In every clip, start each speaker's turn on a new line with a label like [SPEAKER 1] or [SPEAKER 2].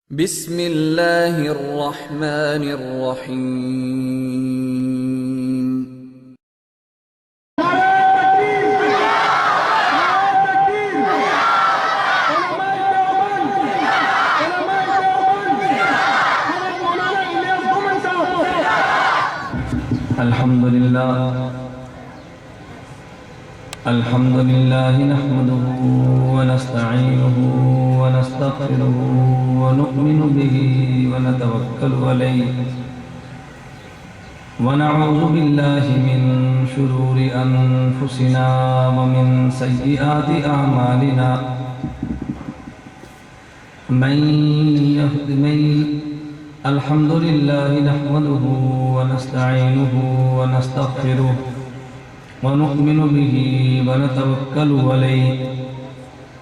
[SPEAKER 1] بسم اللہ الرحمن الرحیم۔
[SPEAKER 2] الحمد لله نحمده ونستعينه ونستغفره ونؤمن به ونتوكل عليه ونعوذ بالله من شرور أنفسنا ومن سيئات أعمالنا الحمد لله نحمده ونستعينه ونستغفره ونؤمن به ونتوكل عليه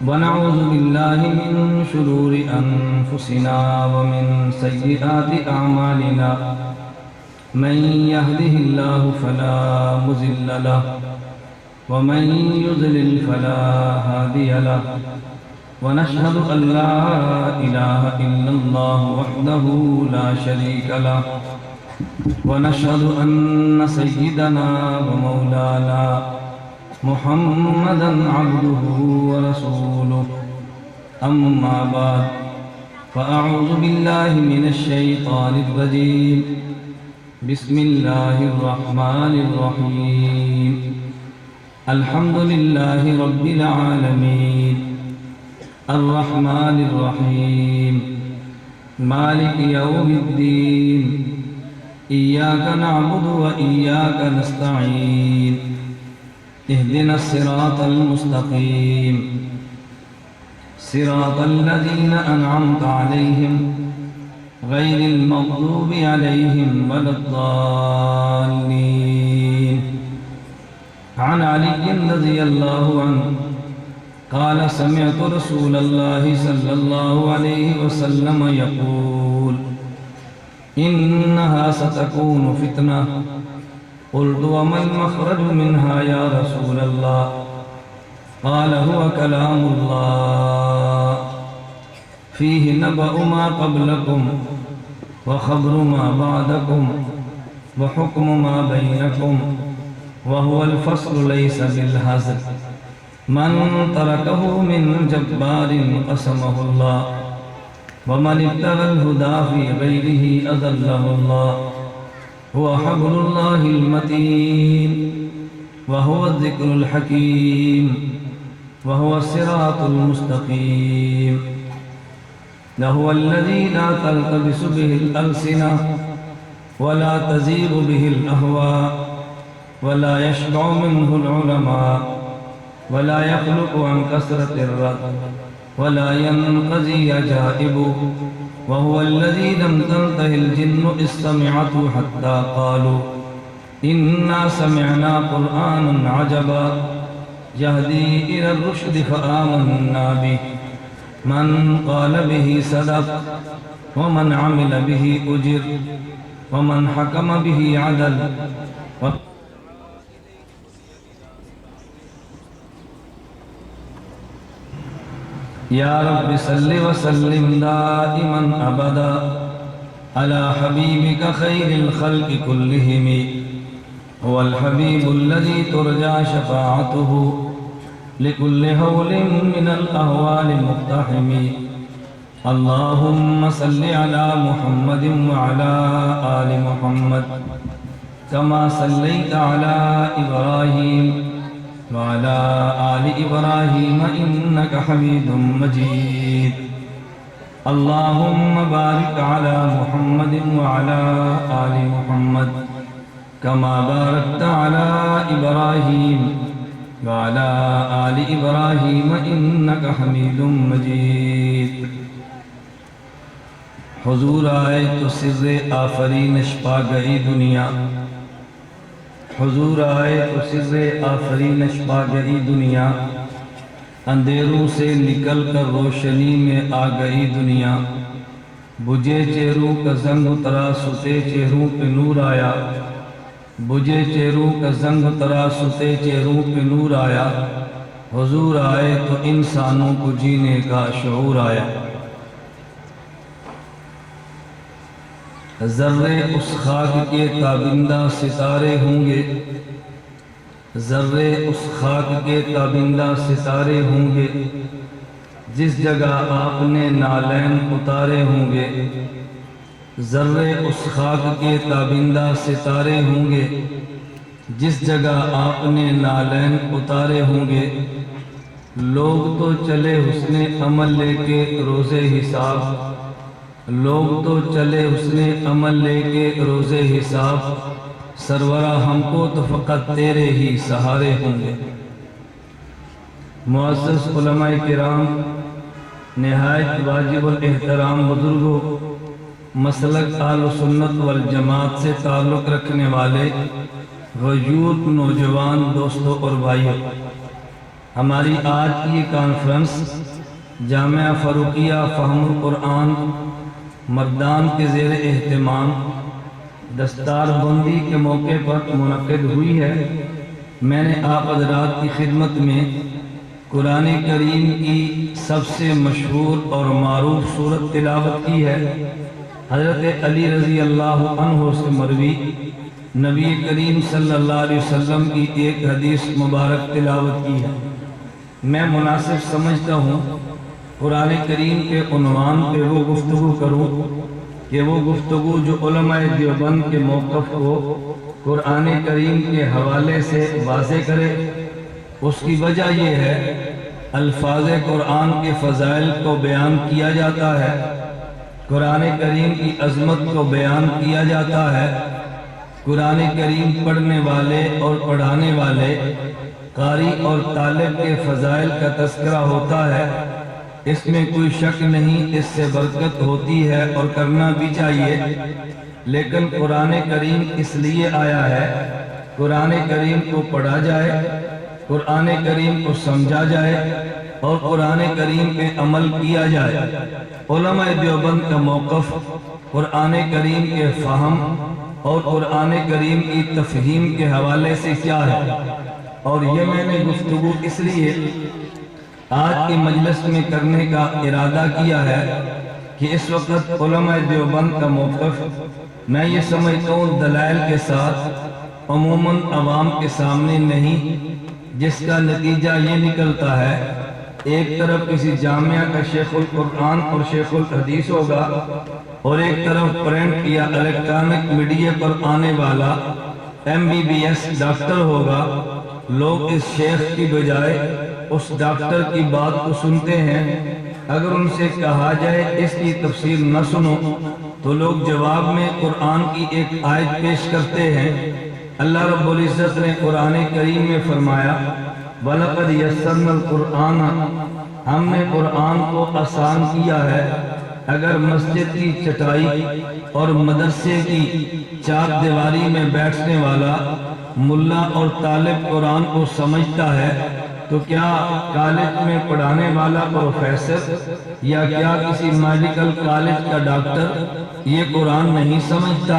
[SPEAKER 2] ونعوذ بالله من شرور أنفسنا ومن سيئات أعمالنا من يهده الله فلا مضل له ومن يضلل فلا هادي له ونشهد أن لا إله إلا الله وحده لا شريك له ونشهد أن سيدنا ومولانا محمدا عبده ورسوله أما بعد فأعوذ بالله من الشيطان الرجيم بسم الله الرحمن الرحيم الحمد لله رب العالمين الرحمن الرحيم مالك يوم الدين إياك نعبد وإياك نستعين اهدنا الصراط المستقيم صراط الذين أنعمت عليهم غير المغضوب عليهم ولا الضالين عن علي رضي الله عنه قال سمعت رسول الله صلى الله عليه وسلم يقول إنها ستكون فتنة قلت وما المخرج منها يا رسول الله قال هو كلام الله فيه نبأ ما قبلكم وخبر ما بعدكم وحكم ما بينكم وهو الفصل ليس بالهزل من تركه من جبار قسمه الله ومن ابتغى الهدى في غيره أذله الله هو حبل الله المتين وهو الذكر الحكيم وهو الصراط المستقيم لهو الذي لا تلتبس به الألسنة ولا تزيغ به الأهواء ولا يشبع منه العلماء ولا يخلق عن كثرة الرد ولا ينقضي عجائبه وهو الذي لم تنته الجن إذ سمعته حتى قالوا إنا سمعنا قرآنا عجبا يهدي إلى الرشد فآمنا به من قال به صدق ومن عمل به أجر ومن حكم به عدل يا رب صل وسلم دائما أبدا على حبيبك خير الخلق كلهم هو الحبيب الذي ترجى شفاعته لكل هول من الأهوال مقتحم اللهم صل على محمد وعلى آل محمد كما صليت على إبراهيم وعلى آل إبراهيم إنك حميد مجيد اللهم بارك على محمد وعلى آل محمد كما باركت على إبراهيم وعلى آل إبراهيم إنك حميد مجيد حضور آئے تو سر آفرینش پا گئی دنیا حضور آئے تو سر آفرینش پا گئی دنیا اندھیروں سے نکل کر روشنی میں آ گئی دنیا بجھے چہروں کا زنگ اترا سوتے چہروں پہ نور آیا بجھے چہروں کا زنگ اترا سوتے چہروں پہ نور آیا حضور آئے تو انسانوں کو جینے کا شعور آیا ذرے اس خاک کے تابندہ ستارے ہوں گے، ذرے اس خاک کے تابندہ ستارے ہوں گے، جس جگہ آپ نے نالین اتارے ہوں گے، ذرے اس خاک کے تابندہ ستارے ہوں گے، جس جگہ آپ نے نالین اتارے ہوں گے۔ لوگ تو چلے حسن عمل لے کے روزے حساب، لوگ تو چلے حسن عمل لے کے روزے حساب، سرورہ ہم کو تو فقط تیرے ہی سہارے ہوں گے۔ معزز علماء کرام، نہایت واجب الاحترام بزرگوں، مسلک اہل سنت والجماعت سے تعلق رکھنے والے غیور نوجوان دوستوں اور بھائیوں، ہماری آج کی یہ کانفرنس جامعہ فاروقیہ فہم القرآن مردان کے زیر اہتمام دستار بندی کے موقع پر منعقد ہوئی ہے۔ میں نے آپ حضرات کی خدمت میں قرآن کریم کی سب سے مشہور اور معروف سورت تلاوت کی ہے۔ حضرت علی رضی اللہ عنہ سے مروی نبی کریم صلی اللہ علیہ وسلم کی ایک حدیث مبارک تلاوت کی ہے۔ میں مناسب سمجھتا ہوں قرآن کریم کے عنوان پہ وہ گفتگو کروں کہ وہ گفتگو جو علماء دیوبند کے موقف کو قرآن کریم کے حوالے سے واضح کرے۔ اس کی وجہ یہ ہے الفاظ قرآن کے فضائل کو بیان کیا جاتا ہے، قرآن کریم کی عظمت کو بیان کیا جاتا ہے، قرآن کریم پڑھنے والے اور پڑھانے والے قاری اور طالب کے فضائل کا تذکرہ ہوتا ہے۔ اس میں کوئی شک نہیں، اس سے برکت ہوتی ہے اور کرنا بھی چاہیے، لیکن قرآن کریم اس لیے آیا ہے قرآن کریم کو پڑھا جائے، قرآن کریم کو سمجھا جائے اور قرآن کریم پہ عمل کیا جائے۔ علماء دیوبند کا موقف قرآن کریم کے فہم اور قرآن کریم کی تفہیم کے حوالے سے کیا ہے، اور یہ میں نے گفتگو اس لیے آج کے مجلس میں کرنے کا ارادہ کیا ہے کہ اس وقت علماء دیوبند کا موقف میں یہ سمجھتا ہوں دلائل کے ساتھ عموماً عوام کے سامنے نہیں، جس کا نتیجہ یہ نکلتا ہے ایک طرف کسی جامعہ کا شیخ القرآن اور شیخ الحدیث ہوگا اور ایک طرف پرنٹ یا الیکٹرانک میڈیا پر آنے والا MBBS ڈاکٹر ہوگا۔ لوگ اس شیخ کی بجائے اس ڈاکٹر کی بات کو سنتے ہیں۔ اگر ان سے کہا جائے اس کی تفسیر نہ سنو تو لوگ جواب میں قرآن کی ایک آیت پیش کرتے ہیں۔ اللہ رب العزت نے قرآن کریم میں فرمایا وَلَقَدْ يَسَّرْنَا الْقُرْآنَ، ہم نے قرآن کو آسان کیا ہے۔ اگر مسجد کی چٹائی اور مدرسے کی چار دیواری میں بیٹھنے والا ملا اور طالب قرآن کو سمجھتا ہے تو کیا کالج میں پڑھانے والا پروفیسر یا کیا کسی میڈیکل کالج کا ڈاکٹر یہ قرآن نہیں سمجھتا؟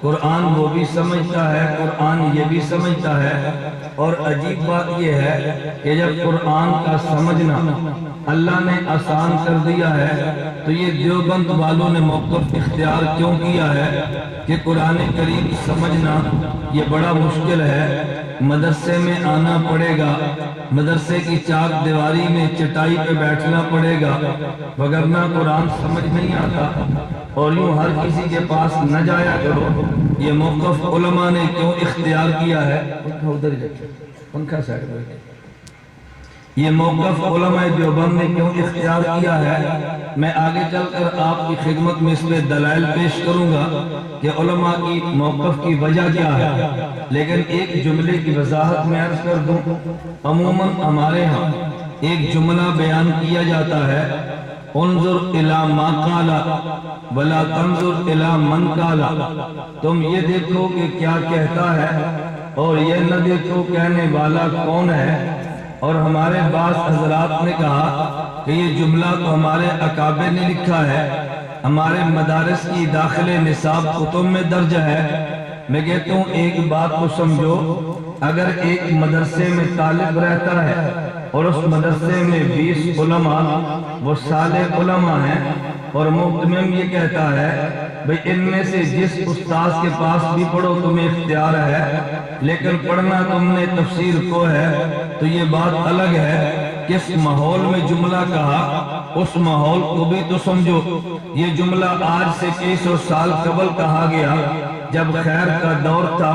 [SPEAKER 2] قرآن وہ بھی سمجھتا ہے، قرآن یہ بھی سمجھتا ہے۔ اور عجیب بات یہ ہے کہ جب قرآن کا سمجھنا اللہ نے آسان کر دیا ہے تو یہ دیوبند والوں نے موقف اختیار کیوں کیا ہے کہ قرآن کریم سمجھنا یہ بڑا مشکل ہے، مدرسے میں آنا پڑے گا، مدرسے کی چار دیواری میں چٹائی پہ بیٹھنا پڑے گا، وگرنہ قرآن سمجھ نہیں آتا، اور یوں ہر کسی کے پاس نہ جایا کرو۔ یہ موقف علماء نے کیوں اختیار کیا ہے؟ پنکھا سائڈ میں، یہ موقف علماء دیوبند نے کیوں اختیار کیا ہے؟ میں آگے چل کر آپ کی خدمت میں اس پہ دلائل پیش کروں گا کہ علماء کی موقف کی وجہ کیا ہے، لیکن ایک جملے کی وضاحت میں عرض کر دوں۔ عموماً ہمارے ہاں ایک جملہ بیان کیا جاتا ہے انظر الی ما قال ولا تنظر الی من قال، تم یہ دیکھو کہ کیا کہتا ہے اور یہ نہ دیکھو کہنے والا کون ہے۔ اور ہمارے بعض حضرات نے کہا کہ یہ جملہ تو ہمارے اکابر نے لکھا ہے، ہمارے مدارس کی داخل نصاب کتب میں درج ہے۔ میں کہتا ہوں ایک بات کو سمجھو، اگر ایک مدرسے میں طالب رہتا ہے اور اس مدرسے میں 20 علماء وہ صالح علماء ہیں، اور مؤتمم یہ کہتا ہے بھئی ان میں سے جس استاذ کے پاس بھی پڑھو تمہیں اختیار ہے، لیکن پڑھنا تم نے تفسیر کو ہے تو یہ بات الگ ہے کس ماحول میں جملہ کہا اس ماحول کو بھی تو سمجھو۔ یہ جملہ آج سے کئی سو سال قبل کہا گیا جب خیر کا دور تھا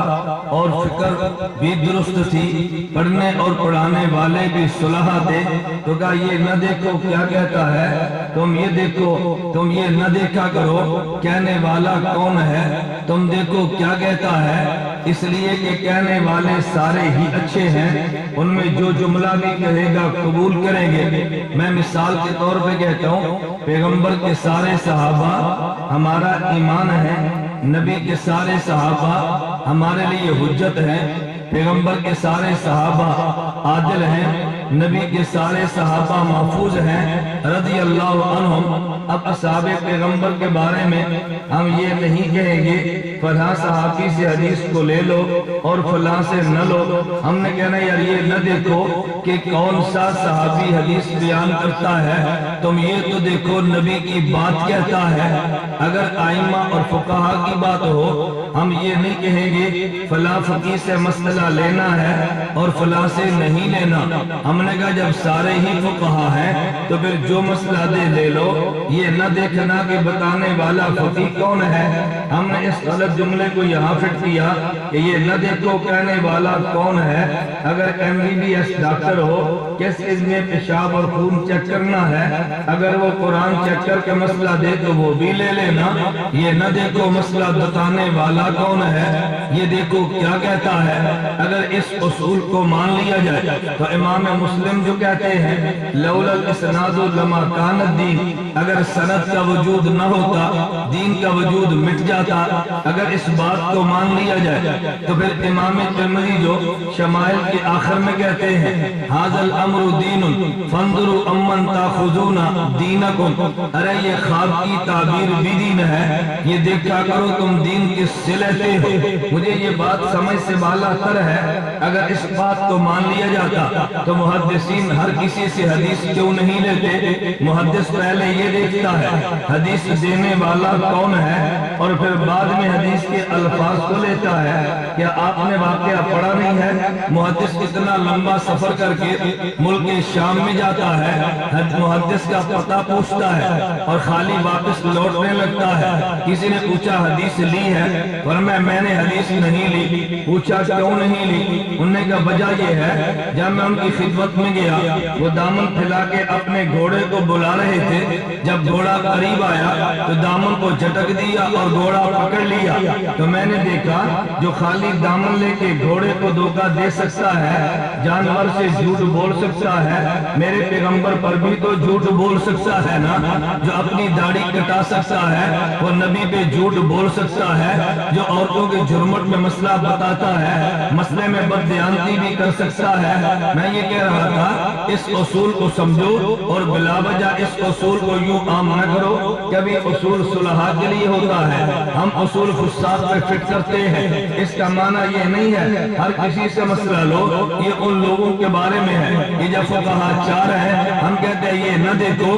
[SPEAKER 2] اور فکر بھی درست تھی، پڑھنے اور پڑھانے والے بھی صلح تھے، تو کہا یہ نہ دیکھو کیا کہتا ہے، تم یہ دیکھو، تم یہ نہ دیکھا کرو کہنے والا کون ہے، تم دیکھو کیا کہتا ہے، اس لیے کہ کہنے والے سارے ہی اچھے ہیں، ان میں جو جملہ بھی کہے گا قبول کریں گے۔ میں مثال کے طور پہ کہتا ہوں پیغمبر کے سارے صحابہ ہمارا ایمان ہے، نبی کے سارے صحابہ ہمارے لیے حجت ہیں، پیغمبر کے سارے صحابہ عادل ہیں، نبی کے سارے صحابہ محفوظ ہیں رضی اللہ عنہم۔ اب اصحاب پیغمبر کے بارے میں ہم یہ نہیں کہیں گے فلاں صحابی سے حدیث کو لے لو اور فلاں سے نہ لو، ہم نے کہنا یار یہ نہ دیکھو کہ کون سا صحابی حدیث بیان کرتا ہے، تم یہ تو دیکھو نبی کی بات کہتا ہے۔ اگر ائمہ اور فقہا کی بات ہو ہم یہ نہیں کہیں گے فلاں فقیہ سے مسئلہ لینا ہے اور فلاں سے نہیں لینا، ہم نے کہا جب سارے ہی فقہا ہیں تو پھر جو مسئلہ دے لے لو، یہ نہ دیکھنا کہ بتانے والا فقیہ کون ہے۔ ہم نے اس غلط جملے کو یہاں فٹ کیا کہ یہ نہ دیکھو کہنے والا کون ہے۔ اگر MBBS ڈاکٹر ہو کس میں پیشاب اور خون چیک کرنا ہے، اگر وہ قرآن چیک کر کے مسئلہ دے تو وہ بھی لے لینا، یہ نہ دیکھو مسئلہ بتانے والا کون ہے، یہ دیکھو کیا کہتا ہے۔ اگر اس اصول کو مان لیا جائے تو امام مسلم جو کہتے ہیں لولا الاسناد لما کان الدین، اگر سند کا وجود نہ ہوتا دین کا وجود مٹ جاتا۔ اگر اس بات کو مان لیا جائے تو پھر امام ترمذی جو شمائل کے آخر میں کہتے ہیں ھذا الامر دین فانظروا امن تاخذون دینکم، ارے یہ خواب کی تعبیر بھی دین ہے، یہ دیکھا کرو تم دین کس سے لیتے ہو۔ مجھے یہ بات سمجھ سے بالا تر ہے، اگر اس بات کو مان لیا جاتا تو محدثین ہر کسی سے حدیث کیوں نہیں لیتے؟ محدث پہلے یہ دیکھتا ہے حدیث دینے والا کون ہے اور پھر بعد میں حدیث کے الفاظ کو لیتا ہے۔ کیا آپ نے واقعہ پڑھا نہیں ہے؟ محدث اتنا لمبا سفر کر کے ملک شام میں جاتا ہے، محدث کا پتہ پوچھتا ہے اور خالی واپس لوٹنے لگتا ہے۔ کسی نے پوچھا حدیث لی ہے، فرمایا میں نے حدیث نہیں لی۔ پوچھا کیوں نہیں لی؟ انہوں نے کہا وجہ یہ ہے جب میں ان کی خدمت میں گیا وہ دامن پھیلا کے اپنے گھوڑے کو بلا رہے تھے، جب گھوڑا قریب آیا تو دامن کو جھٹک دیا اور گھوڑا پکڑ لیا، تو میں نے دیکھا جو خالی دامن لے کے گھوڑے کو دھوکہ دے سکتا ہے، جانور سے جھوٹ بول سکتا ہے، میرے پیغمبر پر بھی تو جھوٹ بول سکتا ہے نا۔ جو اپنی داڑھی کٹا سکتا ہے وہ نبی پہ جھوٹ بول سکتا ہے، جو عورتوں کے جھرمٹ میں مسئلہ بتاتا ہے مسئلے میں بددیانتی بھی کر سکتا ہے۔ میں یہ کہہ رہا تھا اس اصول کو سمجھو اور بلا وجہ اس اصول کو یوں عام نہ کرو، کبھی اصول صلحاء کے لیے ہوتا ہے، ہم اصول فساد پہ فٹ کرتے ہیں۔ اس کا معنی یہ نہیں ہے ہر کسی سے مسئلہ لو، یہ ان لوگوں کے بارے میں ہے کہ جب فقہا چار ہیں ہم کہتے ہیں یہ نہ دیکھو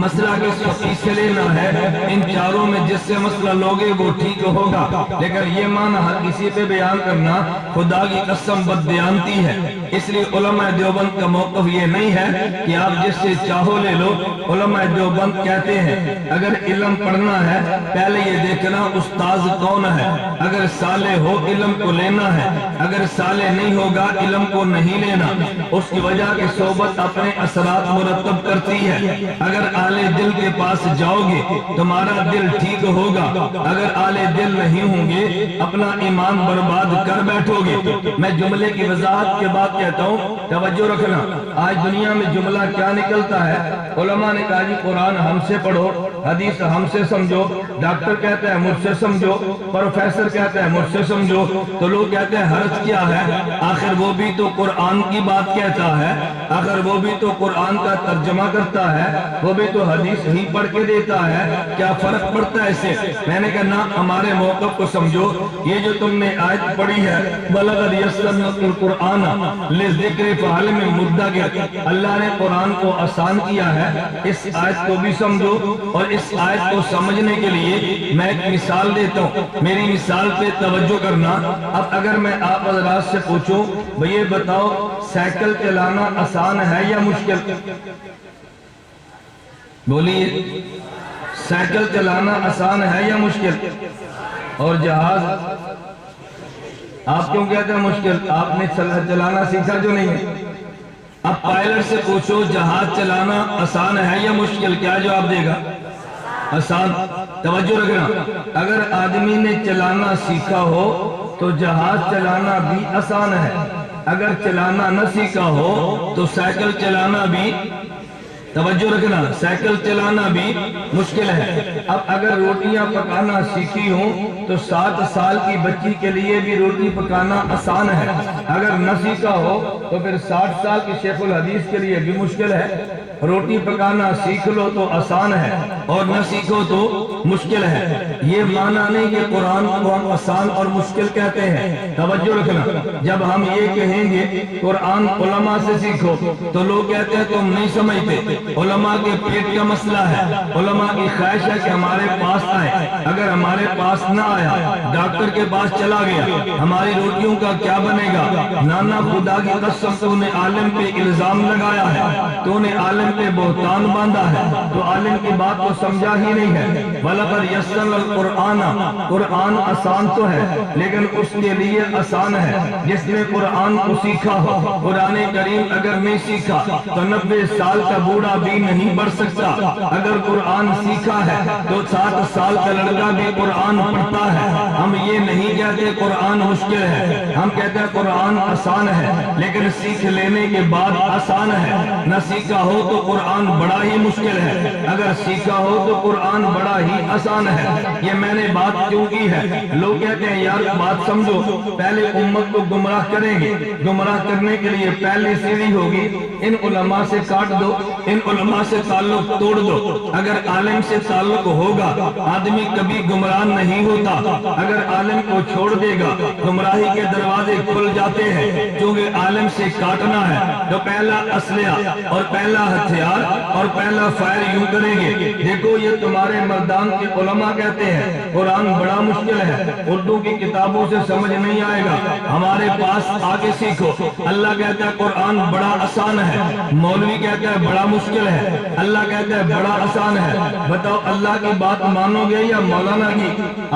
[SPEAKER 2] مسئلہ کس فقیہ سے لینا ہے، ان چاروں میں جس سے مسئلہ لوگے وہ ٹھیک ہوگا، لیکن یہ معنی ہر کسی پہ بیان کرنا خدا کی قسم بددیانتی ہے۔ اس لیے علماء دیوبند کا موقف یہ نہیں ہے کہ آپ جس سے چاہو لے لو۔ علماء دیوبند کہتے ہیں اگر علم پڑھنا ہے پہلے یہ دیکھنا استاذ کون ہے، اگر صالح ہو علم کو لینا ہے، اگر صالح نہیں ہوگا علم کو نہیں لینا۔ اس کی وجہ کہ صحبت اپنے اثرات مرتب کرتی ہے۔ اگر اہل دل کے پاس جاؤ گے تمہارا دل ٹھیک ہوگا، اگر اہل دل نہیں ہوں گے اپنا ایمان برباد کر بیٹھو گے۔ میں جملے کی وضاحت کے بعد کہتا ہوں توجہ رکھنا، آج دنیا میں جملہ کیا نکلتا ہے؟ علماء نے کہا جی قرآن ہم سے پڑھو، حدیث ہم سے سمجھو، ڈاکٹر کہتا ہے مجھ سے سمجھو، پروفیسر کہتا ہے مجھ سے سمجھو، تو لوگ کہتے ہیں حرج کیا ہے؟ آخر وہ بھی تو قرآن کی بات کہتا ہے، اگر وہ بھی تو قرآن کا ترجمہ کرتا ہے، وہ بھی تو حدیث ہی پڑھ کے دیتا ہے، کیا فرق پڑتا ہے اس سے؟ میں نے کہا نہ، ہمارے موقف کو سمجھو۔ یہ جو تم نے آیت پڑھی ہے بَلَغَدْ يَسَّرْنَا الْقُرْآنَ لِلذِّكْرِ فَهَلْ عالم مدگر۔ اللہ نے قرآن کو آسان کیا ہے، اس آیت کو بھی سمجھو، اور اس آیت کو سمجھنے کے لیے میں ایک مثال دیتا ہوں، میری مثال پہ توجہ کرنا۔ اب اگر میں آپ حضرات سے پوچھوں بھئی یہ بتاؤ سائیکل چلانا آسان ہے یا مشکل؟ بولیے، سائیکل چلانا آسان ہے یا مشکل؟ اور جہاز آپ کیوں کہتے ہیں مشکل؟ آپ نے چلانا سیکھا جو نہیں ہے۔ اب پائلٹ سے پوچھو جہاز چلانا آسان ہے یا مشکل، کیا جواب دے گا؟ آسان۔ توجہ رکھنا، اگر آدمی نے چلانا سیکھا ہو تو جہاز چلانا بھی آسان ہے، اگر چلانا نہ سیکھا ہو تو سائیکل چلانا بھی، توجہ رکھنا، سائیکل چلانا بھی مشکل ہے۔ اب اگر روٹیاں پکانا سیکھی ہوں تو 7 سال کی بچی کے لیے بھی روٹی پکانا آسان ہے، اگر نہ سیکھا ہو تو پھر 60 سال کی شیخ الحدیث کے لیے بھی مشکل ہے۔ روٹی پکانا سیکھ لو تو آسان ہے اور نہ سیکھو تو مشکل ہے۔ یہ معنی نہیں کہ قرآن کو ہم آسان اور مشکل کہتے ہیں، توجہ رکھنا۔ جب ہم یہ کہیں گے قرآن علماء سے سیکھو تو لوگ کہتے ہیں تم نہیں سمجھتے، علماء کے پیٹ کا مسئلہ ہے، علماء کی خواہش ہے کہ ہمارے پاس آئے، اگر ہمارے پاس نہ آیا، ڈاکٹر کے پاس چلا گیا، ہماری روٹیوں کا کیا بنے گا؟ نانا خدا کی قسم تو نے عالم پہ الزام لگایا ہے، تو نے عالم پہ بہتان باندھا ہے، تو عالم کی بات کو سمجھا ہی نہیں ہے۔ وَلَقَدْ يَسَّرْنَا الْقُرْآنَ، قرآن آسان تو ہے لیکن اس کے لیے آسان ہے جس نے قرآن کو سیکھا ہو۔ قرآن کریم اگر نہیں سیکھا تو 90 سال کا بوڑھا بھی نہیں پڑھ سکتا، اگر قرآن سیکھا ہے تو 7 سال کا لڑکا بھی قرآن پڑھتا ہے۔ ہم یہ نہیں کہتے قرآن مشکل ہے، ہم کہتے ہیں قرآن آسان ہے لیکن سیکھ لینے کے بعد آسان ہے، نہ سیکھا ہو تو قرآن بڑا ہی مشکل ہے، اگر سیکھا ہو تو قرآن بڑا ہی آسان ہے۔ یہ میں نے بات کیوں کی ہے؟ لوگ کہتے ہیں یار بات سمجھو، پہلے امت کو گمراہ کریں گے، گمراہ کرنے کے لیے پہلی سیڑھی ہوگی ان علماء سے کاٹ دو، ان علماء سے تعلق توڑ دو۔ اگر عالم سے تعلق ہوگا آدمی کبھی گمراہ نہیں ہوتا، اگر عالم کو چھوڑ دے گا گمراہی کے دروازے کھل جاتے ہیں۔ کیونکہ عالم سے کاٹنا ہے تو پہلا اسلحہ اور پہلا ہتھیار اور پہلا فائر یوں کریں گے، دیکھو یہ تمہارے مردان کے علماء کہتے ہیں قرآن بڑا مشکل ہے، اردو کی کتابوں سے سمجھ نہیں آئے گا، ہمارے پاس آگے سیکھو۔ اللہ کہتا ہے قرآن بڑا آسان ہے، مولوی کہتا ہے بڑا مشکل ہے، اللہ کہتا ہے بڑا آسان ہے۔ بتاؤ اللہ کی بات مانو گے یا مولانا کی؟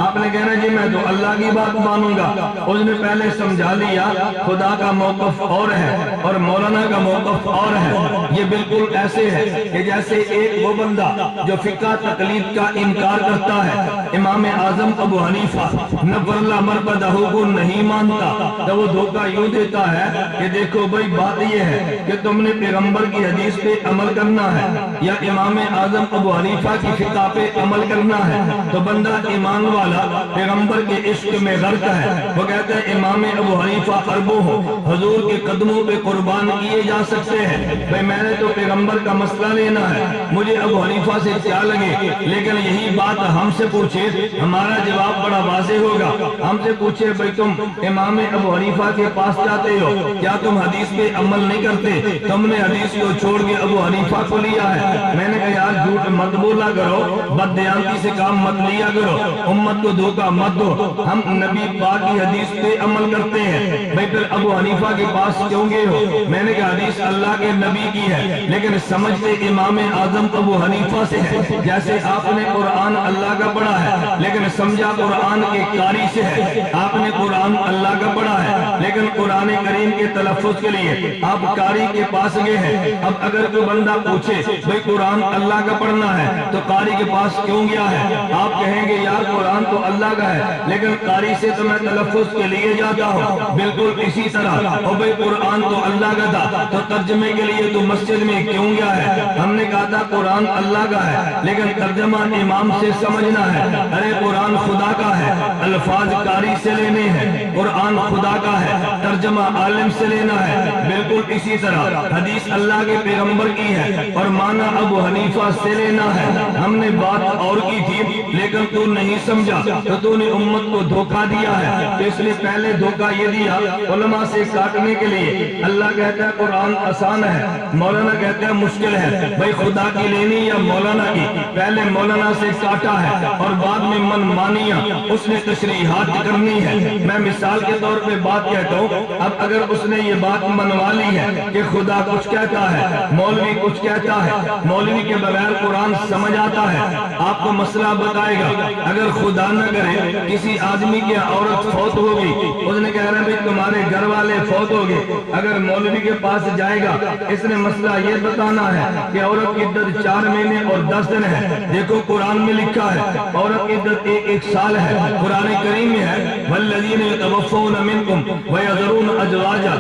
[SPEAKER 2] آپ نے کہنا جی میں تو اللہ کی بات مانوں گا، اس نے پہلے سمجھا لیا خدا کا موقف اور ہے اور مولانا کا موقف اور ہے۔ یہ بالکل ایسے ہے کہ جیسے ایک وہ بندہ جو فقہ تقلید کا انکار کرتا ہے، امام اعظم ابو حنیفہ نفر اللہ مربدہ کو نہیں مانتا، تو وہ دھوکہ یوں دیتا ہے کہ دیکھو بھائی بات یہ ہے کہ تم نے پیغمبر کی حدیث پہ عمل کرنا ہے یا امام اعظم ابو حنیفہ کی فقہ پہ عمل کرنا ہے، تو بندہ ایمان والا پیغمبر کے عشق میں غرق ہے، وہ کہتا ہے امام ابو حنیفہ اربوں ہو، حضور کے قدموں پہ قربان کیے جا سکتے ہیں، بھائی میں نے تو پیغمبر کا مسئلہ لینا ہے، مجھے ابو حنیفہ سے کیا لگے۔ لیکن یہی بات ہم سے پوچھے ہمارا جواب بڑا واضح ہوگا۔ ہم سے پوچھے بھائی تم امام ابو حنیفہ کے پاس جاتے ہو، کیا تم حدیث پہ عمل نہیں کرتے؟ تم نے حدیث کو چھوڑ کے ابو حنیفہ کو لیا ہے۔ میں نے کہا یار جھوٹ مت بولا کرو، بددیانتی سے کام مت لیا کرو، امت کو دھوکہ مت دو، ہم نبی پاک کی حدیث پہ عمل کرتے ہیں۔ بھائی پھر ابو حنیفہ کے پاس کیوں گئے ہو؟ میں نے کہا حدیث اللہ کے نبی کی ہے لیکن سمجھتے امام اعظم ابو حنیفہ سے ہے، جیسے آپ نے قرآن اللہ کا پڑھا ہے لیکن سمجھا قرآن کے قاری سے ہے، آپ نے قرآن اللہ کا پڑھا ہے لیکن قرآن کریم کے تلفظ کے لیے آپ قاری کے پاس گئے ہیں۔ اب اگر کوئی بندہ پوچھے بھئی قرآن اللہ کا پڑھنا ہے تو قاری کے پاس کیوں گیا ہے؟ آپ کہیں گے یار قرآن تو اللہ کا ہے لیکن قاری سے تو میں تلفظ کے لیے جاتا ہوں۔ بالکل اسی طرح اور بھئی قرآن تو اللہ کا تھا تو ترجمے کے لیے تو مسجد میں کیوں گیا ہے؟ ہم نے کہا تھا قرآن اللہ کا ہے لیکن ترجمہ امام سے سمجھنا ہے۔ ارے قرآن خدا کا ہے، الفاظ قاری سے لینے ہیں، قرآن خدا کا ہے، ترجمہ عالم سے لینا ہے۔ بالکل اسی طرح حدیث اللہ کے پیغمبر کی ہے اور معنی ابو حنیفہ سے لینا ہے۔ ہم نے بات اور کی تھی لیکن تو نہیں سمجھا تو تو نے امت کو دھوکہ دیا ہے۔ تو اس لیے پہلے دھوکہ یہ دیا علماء سے کاٹنے کے لیے۔ اللہ کہتا ہے قرآن آسان ہے، مولانا کہتا ہے مشکل ہے۔ بھائی خدا کی لینی یا مولانا کی؟ پہلے مولانا سے کاٹا ہے اور بعد میں من مانیاں اس نے تشریحات کرنی ہے۔ میں مثال کے طور پہ بات کہتا ہوں، اب اگر اس نے یہ بات منوا لی ہے کہ خدا کچھ کہتا ہے، مولوی کچھ کہتا ہے، مولوی کے بغیر قرآن سمجھ آتا ہے، آپ کو مسئلہ بتائے گا۔ اگر خدا نہ کرے کسی آدمی کی عورت فوت ہوگی، اس نے کہہ رہا ہے تمہارے گھر والے فوت ہو گئے، اگر مولوی کے پاس جائے گا اس نے مسئلہ یہ بتانا ہے کہ عورت کی عدت 4 مہینے اور 10 دن ہے۔ دیکھو قرآن میں لکھا ہے عورت کی عدت ایک سال ہے، قرآن کریم میں ہے والذین یتوفون منکم ویذرون ازواجا،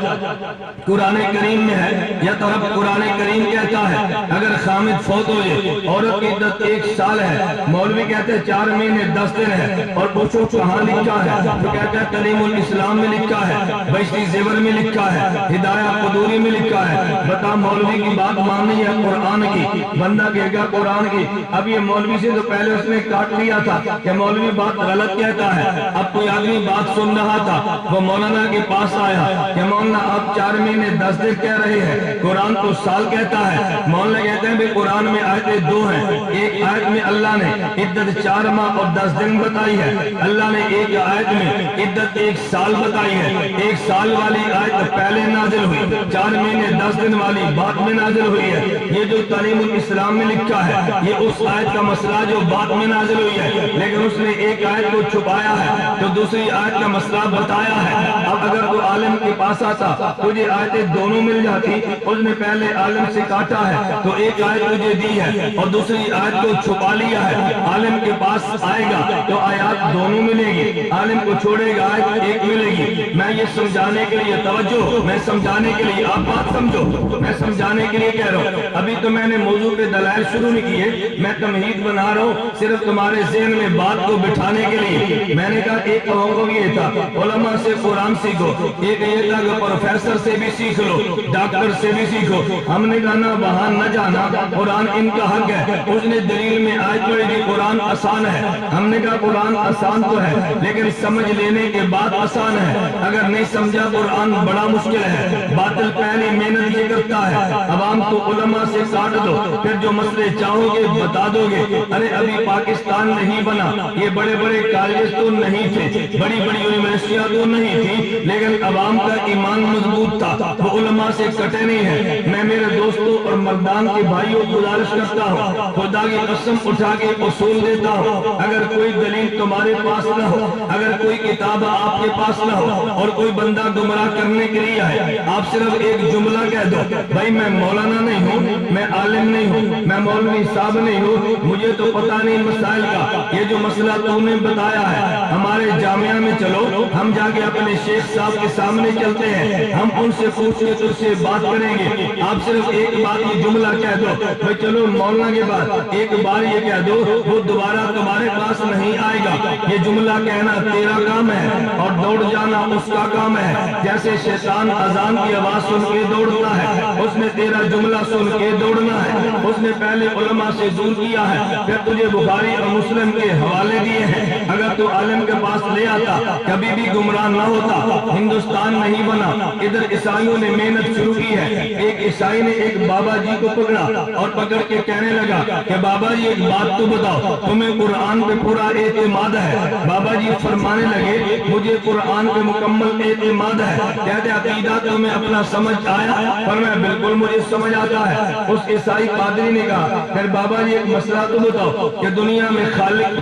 [SPEAKER 2] قرآن کریم میں ہے یا تو رب قرآن کریم کہتا ہے اگر خامد فوت ہو جائے عورت کی عدت 1 سال ہے، مولوی کہتے ہیں 4 مہینے 10 دن ہے، اور پوچھو کہاں لکھا ہے تو کہتا ہے کلیم الاسلام میں لکھا ہے، بہشتی زیور میں لکھا ہے، ہدایہ قدوری میں لکھا ہے۔ بتا مولوی کی بات ماننی ہے قرآن کی؟ بندہ کہے گا قرآن کی۔ اب یہ مولوی سے تو پہلے اس نے کاٹ لیا تھا کہ مولوی بات غلط کہتا ہے، اب کوئی آدمی بات سن رہا تھا، وہ مولانا کے پاس آیا کہ مولانا آپ 4 مہینے 10 دن کہہ رہے ہیں، قرآن تو سال کہتا ہے۔ مولانا کہتے ہیں قرآن میں آیتیں 2 ہیں، ایک آیت میں اللہ نے عدت 4 ماہ اور 10 دن بتائی ہے، اللہ نے ایک آیت میں عدت 1 سال بتائی ہے۔ 1 سال والی آیت پہلے نازل ہوئی، 4 مہینے 10 دن والی بعد میں نازل ہوئی ہے۔ یہ جو تعلیم الاسلام میں لکھا ہے یہ اس آیت کا مسئلہ جو بعد میں نازل ہوئی ہے، لیکن اس نے ایک آیت کو چھپایا ہے تو دوسری آیت کا مسئلہ بتایا ہے۔ اب اگر تو عالم کے پاس آتا تجھے آیتیں دونوں مل جاتی، اس نے پہلے عالم سے کاٹا ہے تو ایک آیت تجھے دی ہے اور دوسری آیت کو چھپا لیا ہے۔ عالم کے پاس آئے گا تو آیات دونوں ملے گی، عالم کو چھوڑے گا آیت ایک ملے گی۔ میں یہ سمجھانے کے لیے توجہ، میں سمجھانے کے لیے، آپ بات سمجھو، میں سمجھانے کے لیے کہہ رہا ہوں۔ ابھی تو میں نے موضوع پہ دلائل شروع نہیں کیے، میں تمہید بنا رہا ہوں صرف تمہارے ذہن میں بات کو بٹھانے کے لیے۔ میں نے کہا ایک موقع یہ تھا علماء سے قرآن سیکھو، ایک یہ تھا کہ پروفیسر سے بھی سیکھ لو، ڈاکٹر سے بھی سیکھو۔ ہم نے کہا نہ وہاں نہ جانا، قرآن ان کا حق ہے۔ اس نے دلیل میں آیت پڑھی تھی قرآن آسان ہے، ہم نے کہا قرآن آسان تو ہے لیکن سمجھ لینے کے بعد آسان ہے، اگر نہیں سمجھا قرآن بڑا مشکل ہے۔ باطل پہلی محنت یہ کرتا ہے عوام کو علماء سے کاٹ دو، پھر جو مسئلے چاہو گے بتا دو گے۔ ارے ابھی پاکستان نہیں بنا، یہ بڑے بڑے کالج تو نہیں تھے، بڑی بڑی یونیورسٹیاں تو نہیں تھی، لیکن عوام کا ایمان مضبوط تھا، وہ علماء سے کٹے نہیں ہیں۔ میں میرے دوستوں اور مردان کے بھائیوں کو گزارش کرتا ہوں، خدا کی قسم اٹھا کے اصول دیتا ہوں، اگر کوئی دلیل تمہارے پاس نہ ہو، اگر کوئی کتاب آپ کے پاس نہ ہو اور کوئی بندہ گمراہ کرنے کے لیے آئے، آپ صرف ایک جملہ کہہ دو، بھائی میں مولانا نہیں ہوں، میں عالم نہیں ہوں، میں مولوی صاحب نہیں ہوں، مجھے تو پتہ نہیں مسائل کا، یہ جو مسئلہ تو نے بتایا ہے ہمارے جامعہ میں چلو، ہم جا کے اپنے شیخ صاحب کے سامنے چلتے ہیں، ہم ان سے پوچھ کے تجھ سے بات کریں گے۔ آپ صرف ایک بات یہ جملہ کہہ دو، بھائی چلو مولانا کے بعد ایک بار یہ کہہ دو، وہ دوبارہ تمہارے پاس نہیں آئے گا۔ یہ جملہ کہنا تیرا کام ہے اور دوڑ جانا اس کا کام ہے۔ جیسے شیطان اذان کی آواز سن کے دوڑتا ہے، اس نے تیرا جملہ سن کے دوڑنا ہے۔ اس نے پہلے علماء سے دور کیا ہے، پھر تجھے بخاری اور مسلم کے حوالے دیے ہیں۔ اگر تو عالم کے پاس لے آتا کبھی بھی گمراہ نہ ہوتا۔ ہندوستان نہیں بنا، ادھر عیسائیوں نے محنت شروع کی ہے۔ ایک عیسائی نے ایک بابا جی کو پکڑا اور پکڑ کے کہنے لگا کہ بابا جی ایک بات تو بتاؤ، تمہیں قرآن پہ پورا اعتماد ہے؟ بابا جی فرمانے لگے مجھے قرآن پہ مکمل اعتماد ہے۔ کہتے عقیدہ تمہیں اپنا سمجھ آیا؟ فرمایا بالکل مجھے سمجھ آتا ہے۔ اس عیسائی پادری نے کہا پھر بابا جی ایک مسئلہ تو بتاؤ کہ دنیا میں خالق،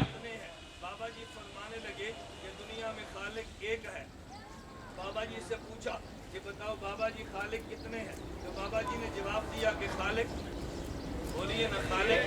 [SPEAKER 2] بابا جی فرمانے لگے کہ دنیا میں خالق ایک ہے۔ بابا جی سے پوچھا کہ بتاؤ بابا جی خالق کتنے ہیں؟ تو بابا جی نے جواب دیا کہ خالق، بولیے نا، خالق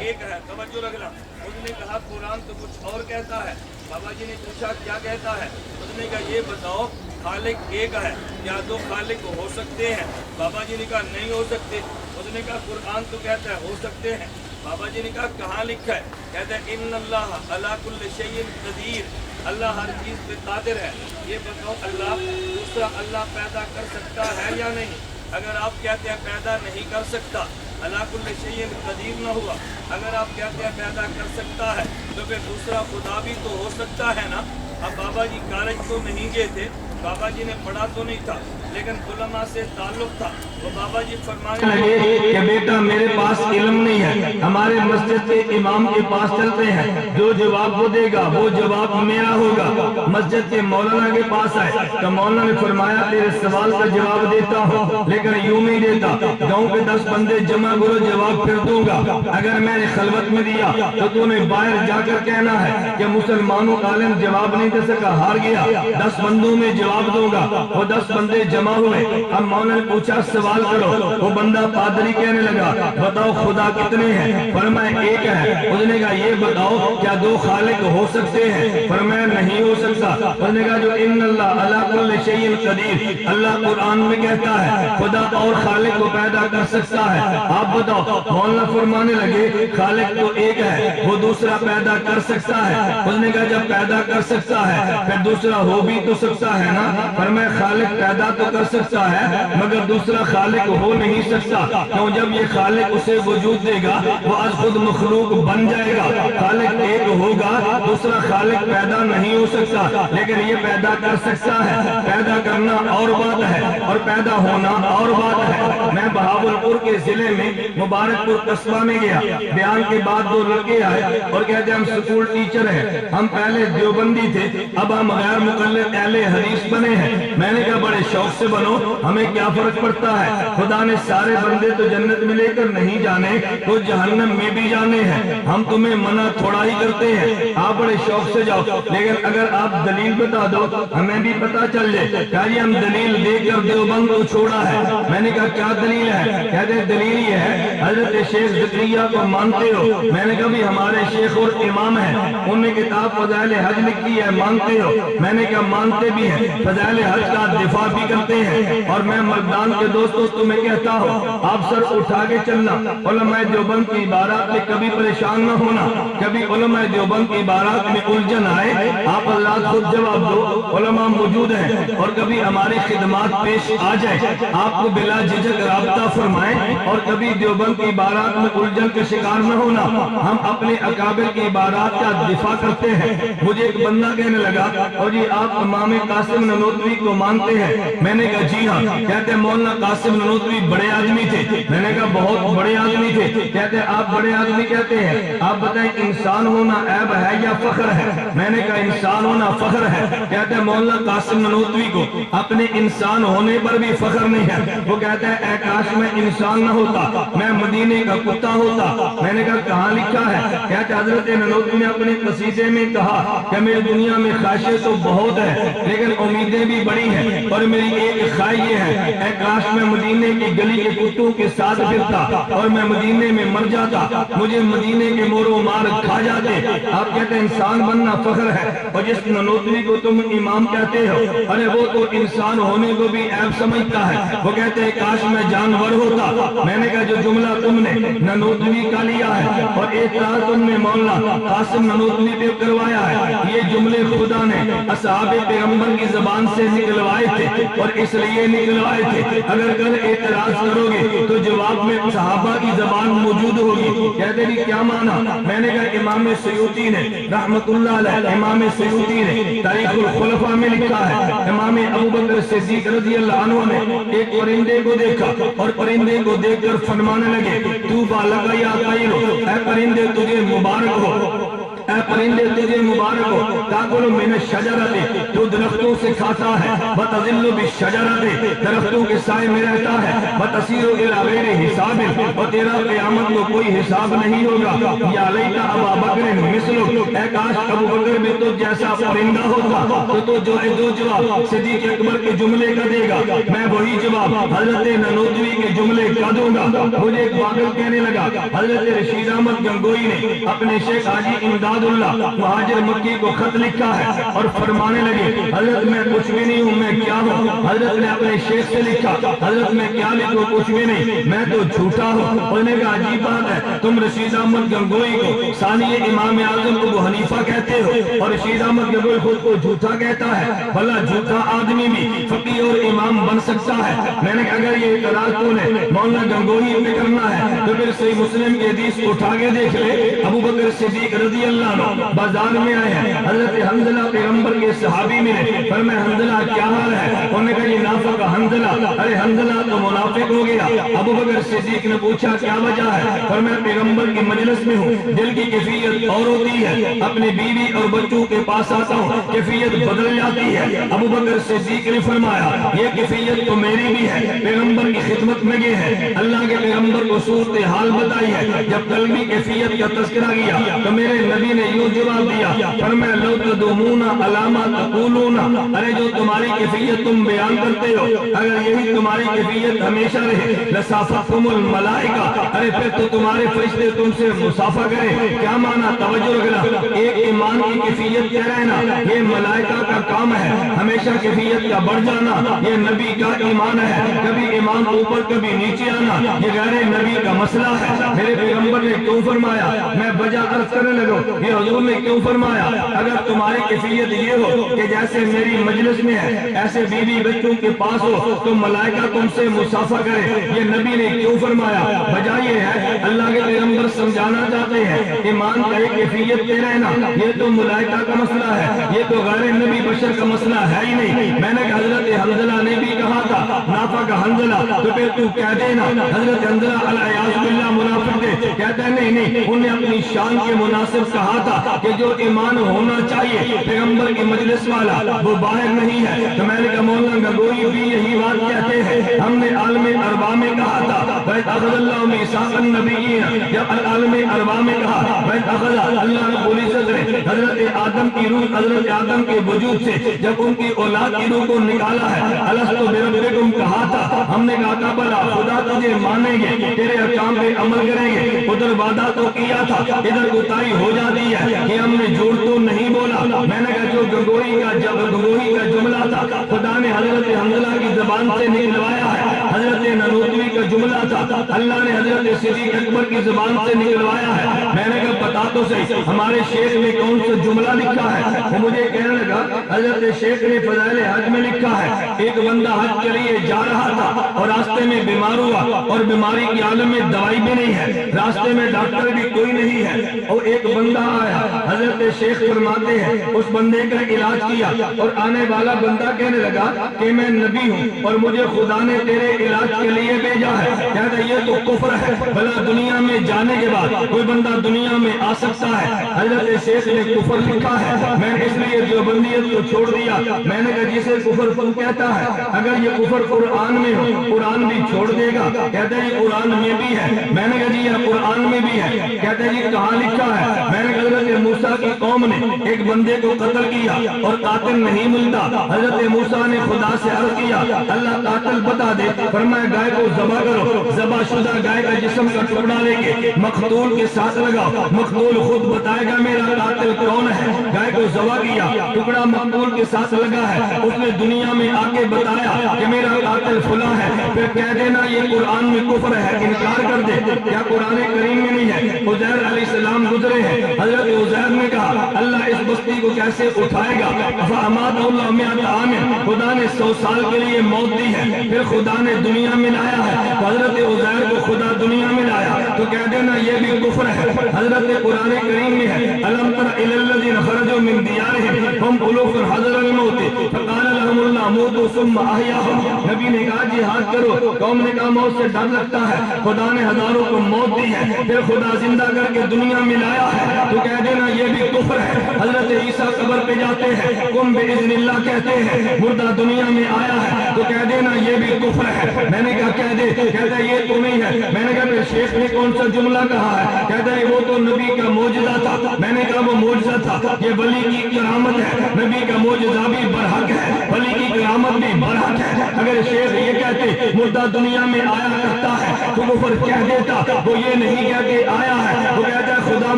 [SPEAKER 2] ایک ہے۔ توجہ رکھنا، اس نے کہا قرآن تو کچھ اور کہتا ہے۔ بابا جی نے پوچھا کیا کہتا ہے؟ اس نے کہا یہ بتاؤ خالق ایک ہے، کیا دو خالق ہو سکتے ہیں؟ بابا جی نے کہا نہیں ہو سکتے۔ اس نے کہا قرآن تو کہتا ہے ہو سکتے ہیں۔ بابا جی نے کہا کہاں لکھا ہے؟ کہتا ہے ان اللہ علی کل شیء قدیر، اللہ ہر چیز پہ قادر ہے۔ یہ بتاؤ اللہ دوسرا اللہ پیدا کر سکتا ہے یا نہیں؟ اگر آپ کہتے ہیں پیدا نہیں کر سکتا، علی کل شیء قدیر نہ ہوا، اگر آپ کہتے ہیں پیدا کر سکتا ہے تو پھر دوسرا خدا بھی تو ہو سکتا ہے نا. اب بابا جی کالج تو نہیں گئے تھے, بابا جی نے پڑھا تو نہیں تھا, لیکن علماء سے تعلق تھا. وہ بابا جی فرمانے لگے کہ بیٹا میرے پاس علم نہیں ہے, ہمارے مسجد کے امام کے پاس چلتے ہیں, جو جواب وہ دے گا وہ جواب میرا ہوگا. مسجد کے مولانا کے پاس آئے تو مولانا نے فرمایا تیرے سوال کا جواب دیتا ہوں, لیکن یوں نہیں دیتا, گاؤں کے 10 بندے جمع کرو جواب پھر دوں گا. اگر میں نے خلوت میں دیا تو تو نے باہر جا کر کہنا ہے کہ مسلمانوں عالم جواب نہیں دے سکا, ہار گیا, 10 بندوں میں جواب دوں گا. وہ 10 بندے جمع ہوئے, اب مولانا نے پوچھا سوال کرو. وہ بندہ پادری کہنے لگا بتاؤ خدا کتنے ہیں؟ فرمایا ایک ہے. اس نے کہا یہ بتاؤ کیا 2 خالق ہو سکتے ہیں؟ فرمایا نہیں ہو سکتا. اس نے کہا جو ان اللہ علی کل شیء قدیر, اللہ قرآن میں کہتا ہے خدا اور خالق کو پیدا کر سکتا ہے, آپ بتاؤ. مولانا فرمانے لگے خالق تو ایک ہے, وہ دوسرا پیدا کر سکتا ہے. اس نے کہا جب پیدا کر سکتا ہے پھر دوسرا ہو بھی تو سکتا ہے نا. فرمایا خالق پیدا تو کر سکتا ہے مگر دوسرا خالق ہو نہیں سکتا, کیوں جب یہ خالق اسے وجود دے گا وہ از خود مخلوق بن جائے گا. خالق ایک ہوگا, دوسرا خالق پیدا نہیں ہو سکتا, لیکن یہ پیدا کر سکتا ہے. پیدا کرنا اور بات ہے اور پیدا ہونا اور بات ہے. میں بہاولپور کے ضلع میں مبارک پور قصبہ میں گیا, بیان کے بعد 2 لڑکے آئے اور کہتے ہم سکول ٹیچر ہیں, ہم پہلے دیوبندی تھے, اب ہم غیر مقلد اہل حدیث بنے ہیں. میں نے کہا بڑے شوق سے بنو, ہمیں کیا فرق پڑتا ہے, خدا نے سارے بندے تو جنت میں لے کر نہیں جانے تو جہنم میں بھی جانے ہیں, ہم تمہیں منع تھوڑا ہی کرتے ہیں, آپ بڑے شوق سے جاؤ, لیکن اگر آپ دلیل بتا دو ہمیں بھی پتا چل جائے. کہا جی ہم دلیل دے کر دیوبند کو چھوڑا ہے. میں نے کہا کیا دلیل ہے؟ کہتے ہیں دلیل یہ ہے حضرت شیخ زکریا کو مانتے ہو؟ میں نے کہا بھی ہمارے شیخ اور امام ہیں, انہوں نے کتاب فضائل حج لکھی ہے, مانتے ہو؟ میں نے کہا مانتے بھی ہیں, فضائل حج کا دفاع بھی کرتے ہیں. اور میں مردان کے دوستوں تمہیں کہتا ہوں آپ سر اٹھا کے چلنا, علماء دیوبند کی عبارات میں کبھی پریشان نہ ہونا. کبھی علماء دیوبند کی عبارات میں الجھن آئے آپ اللہ خود جواب دو, علماء موجود ہیں, اور کبھی ہماری خدمات پیش آ جائے آپ کو بلا جھجک رابطہ فرمائیں, اور کبھی دیوبند کی عبارات میں الجھن کا شکار نہ ہونا. ہم اپنے اکابر کی عبارات کا دفاع کرتے ہیں. مجھے ایک بندہ کہنے لگا اور جی آپ امام قاسم نانوتوی کو مانتے ہیں؟ میں نے کہا جی ہاں. کہتے ہیں مولانا قاسم نانوتوی بڑے آدمی تھے. میں نے کہا بہت بڑے آدمی تھے. کہتے ہیں آپ بڑے آدمی کہتے ہیں, آپ بتائیں انسان ہونا عیب ہے یا فخر ہے؟ میں نے کہا انسان ہونا فخر ہے. کہتے ہیں مولانا قاسم نانوتوی کو اپنے انسان ہونے پر بھی فخر نہیں ہے. وہ کہتے ہیں اے کاش میں انسان نہ ہوتا, میں مدینے کا کتا ہوتا. میں نے کہا کہاں لکھا ہے؟ کہتے حضرت نانوتوی نے اپنے قصیدے میں کہا کہ میری دنیا میں خواہشیں تو بہت ہے لیکن امیدیں بھی بڑی ہیں, اور میری ایک خواہش یہ ہے اے کاش میں مدینے کی گلی کے کتوں کے ساتھ پھرتا اور میں مدینے میں مر جاتا, مجھے مدینے کے مور و مار کھا جاتے. آپ کہتے ہیں انسان بننا فخر ہے, اور جس نانوتوی کو تم امام کہتے ہو ارے وہ تو انسان ہونے کو بھی عیب سمجھتا ہے. وہ کہتے ہیں کاش میں جانور ہوتا. میں نے کہا جو جملہ تم نے نانوتوی کا لیا ہے اور اعتراض تم نے مولانا قاسم نانوتوی پہ کروایا ہے, یہ جملے خدا نے اصحاب پیغمبر کی زبان سے نکلوائے تھے اور اس لیے نکلوائے تھے. اگر کل اعتراض کرو گے تو جواب میں صحابہ کی زبان موجود ہوگی. کہتے ہیں کیا مانا؟ میں نے کہا امام سیوطی نے رحمت اللہ علیہ, امام سیوطی نے تاریخ الخلفاء میں لکھا ہے امام ابوبکر صدیق رضی اللہ عنہ نے ایک پرندے کو دیکھا اور پرندے کو دیکھ کر فرمانے لگے تو بالغ یا طیر, اے پرندے تجھے مبارک ہو, اے پرندے تجھے مبارک ہو, تاکل من الشجرۃ, تو درختوں سے کھاتا ہے, وتظل بالشجرۃ, درختوں کے سائے میں رہتا ہے, وتصیر الی غیر حساب, اور تیرا قیامت کو کوئی حساب نہیں ہوگا. یا لیت ابا بکر مثلک, اے کاش ابو بکر بھی تو جیسا پرندہ ہوتا. تو جو جواب صدیق اکبر کے جملے کا دے گا میں وہی جواب حضرت نانوتوی کے جملے کا دوں گا. مجھے ایک پاگل کہنے لگا حضرت رشید احمد گنگوئی نے اپنے شیخ حاجی امداد اللہ مہاجر مکی کو خط لکھا ہے اور فرمانے لگے حضرت میں کچھ بھی نہیں ہوں، میں کیا ہوں؟ حضرت نے اپنے شیخ سے لکھا حضرت میں کیا لکھوں؟ کچھ بھی نہیں، میں تو جھوٹا ہوں۔ انہوں نے کہا عجیب بات ہے، تم رشید احمد گنگوئی کو ثانی امام اعظم ابو حنیفہ کہتے ہو اور رشید احمد گنگوئی خود کو جھوٹا کہتا ہے، بھلا جھوٹا آدمی بھی فقیہ اور امام بن سکتا ہے؟ میں نے کہا اگر یہ اعتراض تو نے مولانا گنگوئی پہ کرنا ہے تو پھر صحیح مسلم کی حدیث اٹھا کے دیکھ لے، ابو بکر صدیق رضی اللہ عنہ بازار میں آئے ہیں، حضرت حنظلہ پیغمبر کے صحابی ملے، فرمایا حنظلہ کیا حال ہے؟ انہوں نے کہا یہ نافق حنظلہ، ارے حنظلہ تو منافق ہو گیا۔ ابو بکر صدیق نے پوچھا کیا وجہ ہے؟ فرمایا پیغمبر کی مجلس میں ہوں، دل کی کیفیت اور ہوتی ہے، اپنی بیوی اور بچوں کے پاس آتا ہوں کیفیت بدل جاتی ہے۔ ابو بکر صدیق نے فرمایا یہ کیفیت تو میری بھی ہے، پیغمبر کی خدمت میں یہ ہے، اللہ کے پیغمبر کو صورت حال بتائی ہے، جب قلبی کیفیت کا تذکرہ کیا تو میرے نبی نے یوں جواب دیا، فرمایا لو تدومون علامہ تقولون، ارے جو تمہاری کیفیت تم بیان کرتے ہو اگر یہی تمہاری کیفیت ہمیشہ رہے لصافحتم الملائکہ، ارے پھر تو تمہارے فرشتے تم سے مصافحہ کریں۔ کیا معنی؟ توجہ رکھنا، ایک ایمان کی کیفیت کیا رہنا یہ ملائکہ کا کام ہے، ہمیشہ کیفیت کا بڑھ جانا یہ نبی کا ایمان ہے، کبھی ایمان اوپر کبھی نیچے آنا یہ غیر نبی کا مسئلہ ہے۔ میرے پیغمبر نے کیوں فرمایا؟ میں بجا عرض کرنے لگا یہ حضور نے کیوں فرمایا اگر تمہاری کیفیت یہ ہو کہ جیسے میری مجلس میں ہے ایسے بیوی بچوں کے پاس ہو تو ملائکہ تم سے مصافحہ کرے، یہ نبی نے کیوں فرمایا؟ وجہ یہ ہے اللہ کے پیغمبر سمجھانا چاہتے ہیں ایمان کا ایک کیفیت کے رہنا یہ تو ملائکہ کا مسئلہ ہے، یہ تو غیر نبی بشر کا مسئلہ ہے ہی نہیں۔ میں نے کہا حضرت حنظلہ نے بھی کہا تھا نافق حنظلہ، تو پھر تو کہہ دینا حضرت حنظلہ الیاذ باللہ منافق تھے، کہتا ہے نہیں انہوں نے اپنی شان کے مناسب کہا تھا کہ جو ایمان ہونا چاہیے پیغمبر کی مجلس والا وہ باہر نہیں ہے۔ تو میں نے کہا مولانا گنگوئی بھی یہی بات کہتے ہیں، ہم نے عالم اربع میں کہا تھا وَإِذْ أَخَذَ اللَّهُ مِيثَاقَ النَّبِيِّينَ، جب عالم اربع میں کہا وَإِذْ أَخَذَ اللہ رب العزت نے حضرت آدم کی روح حضرت آدم کے وجود سے جب ان کی اولاد کی روح کو نکالا ہے الستُ بربکم کہا تھا، ہم نے کہا تھا بلا خدا تجھے مانیں گے تیرے احکام پہ عمل کریں گے، ادھر وعدہ تو کیا تھا ادھر کوتاہی ہو جاتی ہے کہ ہم نے جھوٹ تو نہیں بولا۔ میں نے کہا جو گنگوئی کا جملہ تھا خدا نے حضرت حنظلہ کی زبان سے نکلوایا ہے، حضرت ننوتوی کا جملہ تھا اللہ نے حضرت صدیق اکبر کی زبان سے نکلوایا ہے۔ میں نے کہا بتا تو صحیح ہمارے شیخ نے کون سا جملہ لکھا ہے؟ وہ مجھے کہنے لگا حضرت شیخ نے فضائل حج میں لکھا ہے ایک بندہ حج کے لیے جا رہا تھا اور راستے میں بیمار ہوا اور بیماری کی عالم میں دوائی بھی نہیں ہے، راستے میں ڈاکٹر بھی کوئی نہیں ہے اور ایک بندہ آیا، حضرت شیخ فرماتے ہیں اس بندے کا علاج کیا اور آنے والا بندہ کہنے لگا کہ میں نبی ہوں اور مجھے خدا نے تیرے علاج کے لیے بھیجا ہے، کہتا ہے یہ تو کفر ہے، بھلا دنیا میں جانے کے بعد کوئی بندہ دنیا میں آ سکتا ہے؟ حضرت شیخ نے کفر لکھا ہے، میں نے اس لیے جو بندیت کو چھوڑ دیا۔ میں نے کہا جسے کفر تو کہتا ہے اگر یہ کفر قرآن میں ہو قرآن بھی چھوڑ دے گا، کہتا ہے یہ قرآن میں بھی ہے، میں نے کہا جی یہ قرآن میں بھی ہے، کہتا ہے جی کہاں لکھا ہے؟ میں نے کہا حضرت موسیٰ کی قوم نے ایک بندے کو قتل کیا اور قاتل نہیں ملتا، حضرت موسیٰ نے خدا سے عرض کیا اللہ قاتل بتا دے، فرمایا گائے کو ذبح کرو، ذبح شدہ گائے کا جسم کا ٹکڑا لے کے مقتول کے ساتھ لگاؤ، مقتول خود بتائے گا میرا قاتل کون ہے، گائے کو ذبح کیا، ٹکڑا مقتول کے ساتھ لگا ہے، اس نے دنیا میں آ کے بتایا کہ میرا قاتل فلاں ہے، پھر کہہ دینا یہ قرآن میں کفر ہے، انکار کر دے کیا قرآن کریم میں نہیں ہے؟ عزیر علیہ السلام گزرے ہیں، حضرت عزیر نے کہا اللہ اس بستی کو کیسے اٹھائے گا؟ فاماتہ اللہ مئۃ عام، خدا نے 100 سال کے لیے موت دی ہے، پھر خدا نے دنیا میں لایا ہے، حضرت عزیر کو خدا دنیا میں لایا تو کہہ دینا یہ بھی کفر ہے۔ حضرت قرآن کریم میں ہے الم تر الی الذین خرجوا من دیارہم ہم الوف حذر الموت فقال لهم اللہ موتوا ثم احیاهم، نبی نے کہا جہاد کرو، قوم نے کہا موت سے ڈر لگتا ہے، خدا نے ہزاروں کو موت دی ہے پھر خدا زندہ کر کے دنیا میں لایا ہے تو کہہ دینا یہ بھی کفر ہے۔ حضرت عیسیٰ قبر پہ جاتے ہیں قم باذن اللہ کہتے ہیں، مردہ دنیا میں آیا ہے تو کہہ دینا یہ بھی کفر ہے۔ میں نے کہا کہہ دے، کہتا ہے یہ تو نہیں ہے، میں نے کہا پھر شیخ نے کون سا جملہ کہا ہے؟ کہتا ہے وہ تو نبی کا معجزہ تھا، میں نے کہا وہ معجزہ تھا، یہ ولی کی کرامت ہے، نبی کا معجزہ بھی برحق ہے، ولی کی کرامت بھی برحق ہے۔ اگر شیخ یہ کہتے مردہ دنیا میں آیا کرتا ہے تو کفر کہہ دیتا، وہ یہ نہیں کہہ کے آیا ہے، وہ کہتا ہے خدا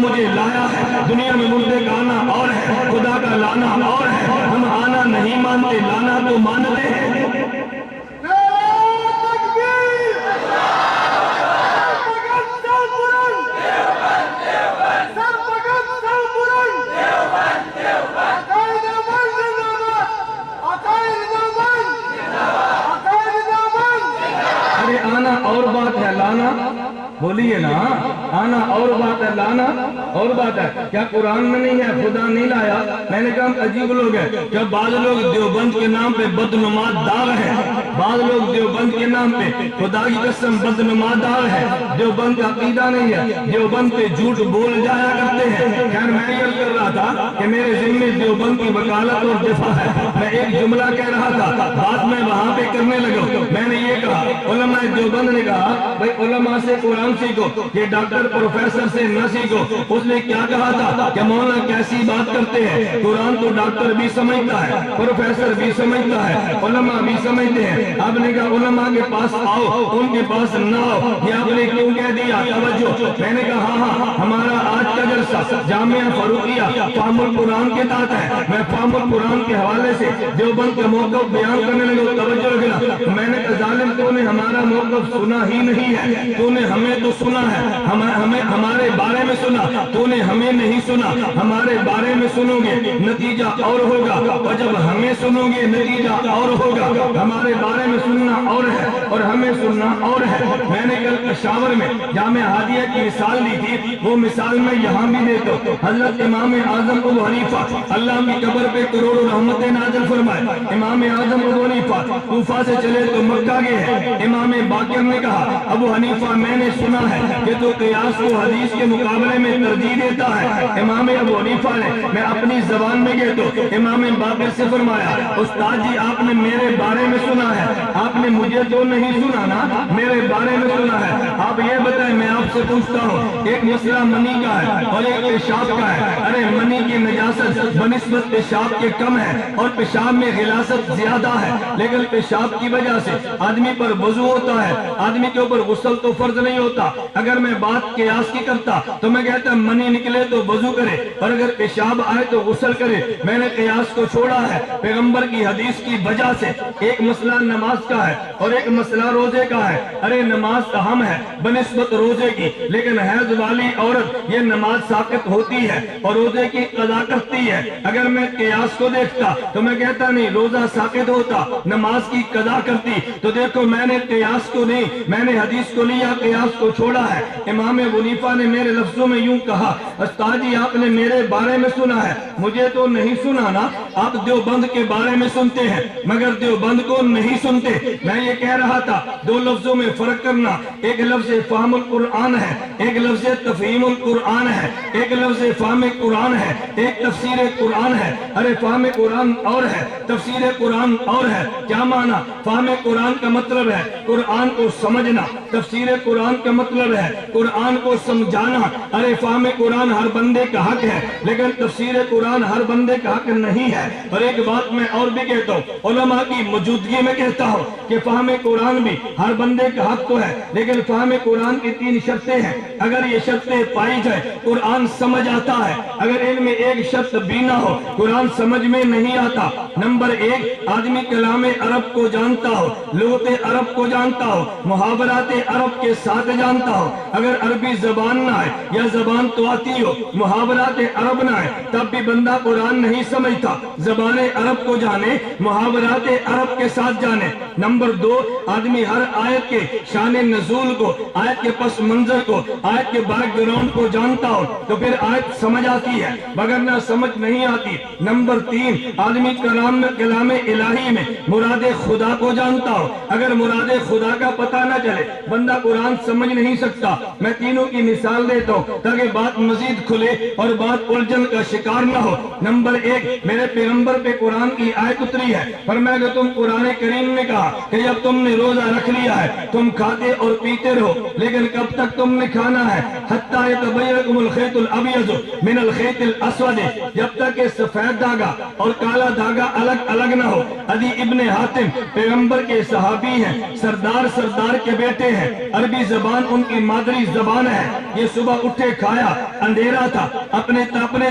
[SPEAKER 2] مجھے لایا ہے، دنیا میں مردے کا آنا اور ہے، خدا کا لانا اور ہے، ہم آنا نہیں مانتے، لانا تو مانتے ہیں۔ ارے آنا اور بات ہے، لانا بولیے نا، آنا اور بات ہے، لانا اور بات ہے۔ کیا قرآن میں نہیں ہے خدا نہیں لایا؟ میں نے کہا عجیب لوگ ہیں، کیا بعض لوگ دیوبند کے نام پہ بدنما داغ ہے، بعض لوگ دیوبند کے نام پہ خدا کی قسم بدنما داغ ہے، دیوبند کا عقیدہ نہیں ہے، دیوبند پہ جھوٹ بول جایا کرتے ہیں۔ خیر میں یہ کر رہا تھا کہ میرے ذمہ دیوبند کی وکالت اور دفاع ہے، میں ایک جملہ کہہ رہا تھا، بات میں وہاں پہ کرنے لگا۔ میں نے یہ کہا، علماء دیوبند نے کہا بھائی علماء سے قرآن سیکھو، یہ ڈاکٹر پروفیسر سے نہ سیکھو۔ اس نے کیا کہا تھا کہ مولانا کیسی بات کرتے ہیں، قرآن تو ڈاکٹر بھی سمجھتا ہے، پروفیسر بھی سمجھتا ہے، علماء بھی سمجھتے ہیں۔ آپ نے کہا علماء کے پاس آؤ، ان کے پاس نہ آؤ، یہ آپ نے کیوں کہہ دیا؟ توجہ۔ میں نے کہا ہاں ہمارا آج کا جلسہ جامعہ فاروقیہ فہم القرآن کے تحت ہے، میں فہم القرآن کے حوالے سے دیوبند کا موقف بیان کرنے لگا، توجہ رکھنا۔ میں نے کہا ظالم تو نے ہمارا موقف سنا ہی نہیں ہے، تو نے ہمیں تو سنا ہے، ہمیں ہمارے بارے میں سنا، تو نے ہمیں نہیں سنا، ہمارے بارے میں سنو گے نتیجہ اور ہوگا، اور جب ہمیں سنو گے نتیجہ اور ہوگا۔ ہمارے بارے میں سننا اور ہے اور ہمیں سننا اور ہے۔ میں نے کل پشاور میں جامعہ ہادیہ کی مثال دی تھی، وہ مثال میں یہاں بھی دیتا ہوں۔ حضرت امام اعظم ابو حنیفہ اللہ کی قبر پہ کروڑوں رحمتیں نازل فرمائے، امام اعظم ابو حنیفہ کوفہ سے چلے تو مکہ گئے ہیں۔ امام باقر نے کہا ابو حنیفہ میں نے سنا ہے کہ تو قیاس کو حدیث کے مقابلے میں ترجیح دیتا ہے۔ امام ابو حنیفہ نے میں اپنی زبان میں گئے تو امام باقر سے فرمایا استاد جی آپ نے میرے بارے میں سنا ہے، آپ نے مجھے تو نہیں سنا نا، میرے بارے میں سنا ہے۔ آپ یہ بتائیں میں آپ سے پوچھتا ہوں، ایک مسئلہ منی کا ہے اور ایک پیشاب کا ہے۔ ارے منی کی نجاست بنسبت پیشاب کے کم ہے اور پیشاب میں غلاظت زیادہ ہے، لیکن پیشاب کی وجہ سے آدمی پر وضو ہوتا ہے، آدمی کے اوپر غسل تو فرض نہیں ہوتا۔ اگر میں بات قیاس کی کرتا تو میں کہتا منی نکلے تو وضو کرے، اور اگر پیشاب آئے تو غسل کرے۔ میں نے قیاس کو چھوڑا ہے پیغمبر کی حدیث کی وجہ سے۔ ایک مسئلہ نماز کا ہے اور ایک مسئلہ روزے کا ہے۔ ارے نماز اہم ہے بنسبت روزے کی، لیکن حیض والی عورت یہ نماز ساقط ہوتی ہے اور روزے کی قضا کرتی ہے۔ اگر میں قیاس کو دیکھتا تو میں کہتا نہیں روزہ ساقط ہوتا، نماز کی قضا کرتی۔ تو دیکھو میں نے قیاس کو نہیں، میں نے حدیث کو لیا، قیاس کو چھوڑا ہے۔ امام ابو حنیفہ نے میرے لفظوں میں یوں کہا استاد جی آپ نے میرے بارے میں سنا ہے، مجھے تو نہیں سنا نا، آپ دیوبند کے بارے میں سنتے ہیں مگر دیوبند کو نہیں سنتے۔ میں یہ کہہ رہا تھا دو لفظوں میں فرق کرنا، ایک لفظ فہم القرآن ہے، ایک لفظ تفہیم القرآن ہے، ایک لفظ فہم قرآن ہے، ایک تفسیر قرآن ہے۔ ارے فہم قرآن اور ہے، تفسیر قرآن اور ہے۔ کیا معنی؟ فہم قرآن کا مطلب ہے قرآن کو سمجھنا، تفسیر قرآن کا مطلب ہے قرآن کو سمجھانا۔ ارے فہم قرآن ہر بندے کا حق ہے لیکن تفسیر قرآن ہر بندے کا حق نہیں ہے۔ اور ایک بات میں اور بھی کہتا ہوں، علماء کی موجودگی میں کہتا ہوں کہ فہم قرآن بھی ہر بندے کا حق تو ہے، لیکن فہم قرآن کی 3 شرطیں ہیں۔ اگر یہ شرطیں پائی جائے قرآن سمجھ آتا ہے، اگر ان میں ایک شرط بھی نہ ہو قرآن سمجھ میں نہیں آتا۔ نمبر 1 آدمی کلام عرب کو جانتا ہو، لغت عرب کو جانتا ہو، محاورات عرب کے ساتھ جانتا ہو۔ اگر عربی زبان نہ آئے یا زبان تو آتی ہو محاورات عرب نہ آئے تب بھی بندہ قرآن نہیں سمجھتا۔ زبان عرب کو جانے، محاورات عرب کے ساتھ جانے۔ نمبر 2 آدمی ہر آیت کے شان نزول کو، آیت کے پس منظر کو، آیت کے بیک گراؤنڈ کو جانتا ہو تو پھر آیت سمجھ آتی ہے، وگرنہ سمجھ نہیں آتی۔ نمبر 3 آدمی کلام الہی میں مراد خدا کو جانتا ہو، اگر مراد خدا کا پتہ نہ چلے بندہ قرآن سمجھ نہیں سکتا۔ میں تینوں کی مثال دیتا ہوں تاکہ بات مزید کھلے اور بات الجھن کا شکار نہ ہو۔ نمبر 1 میرے پیغمبر پہ قرآن کی آیت اتری ہے، فرمایا کہ تم قرآن کریم نے کہا کہ جب تم نے روزہ رکھ لیا ہے تم کھاتے اور پیتے رہو، لیکن کب تک تم نے کھانا ہے؟ حتی یتبین لکم الخیط الابیض من الخیط الاسود، جب تک کہ سفید دھاگا اور کالا دھاگا الگ الگ نہ ہو۔ عدی ابن حاتم پیغمبر کے صحابی ہیں، سردار کے بیٹے ہیں، عربی زبان ان کی مادری زبان ہے۔ یہ صبح اٹھے، کھایا، اندھیرا تھا، اپنے تپنے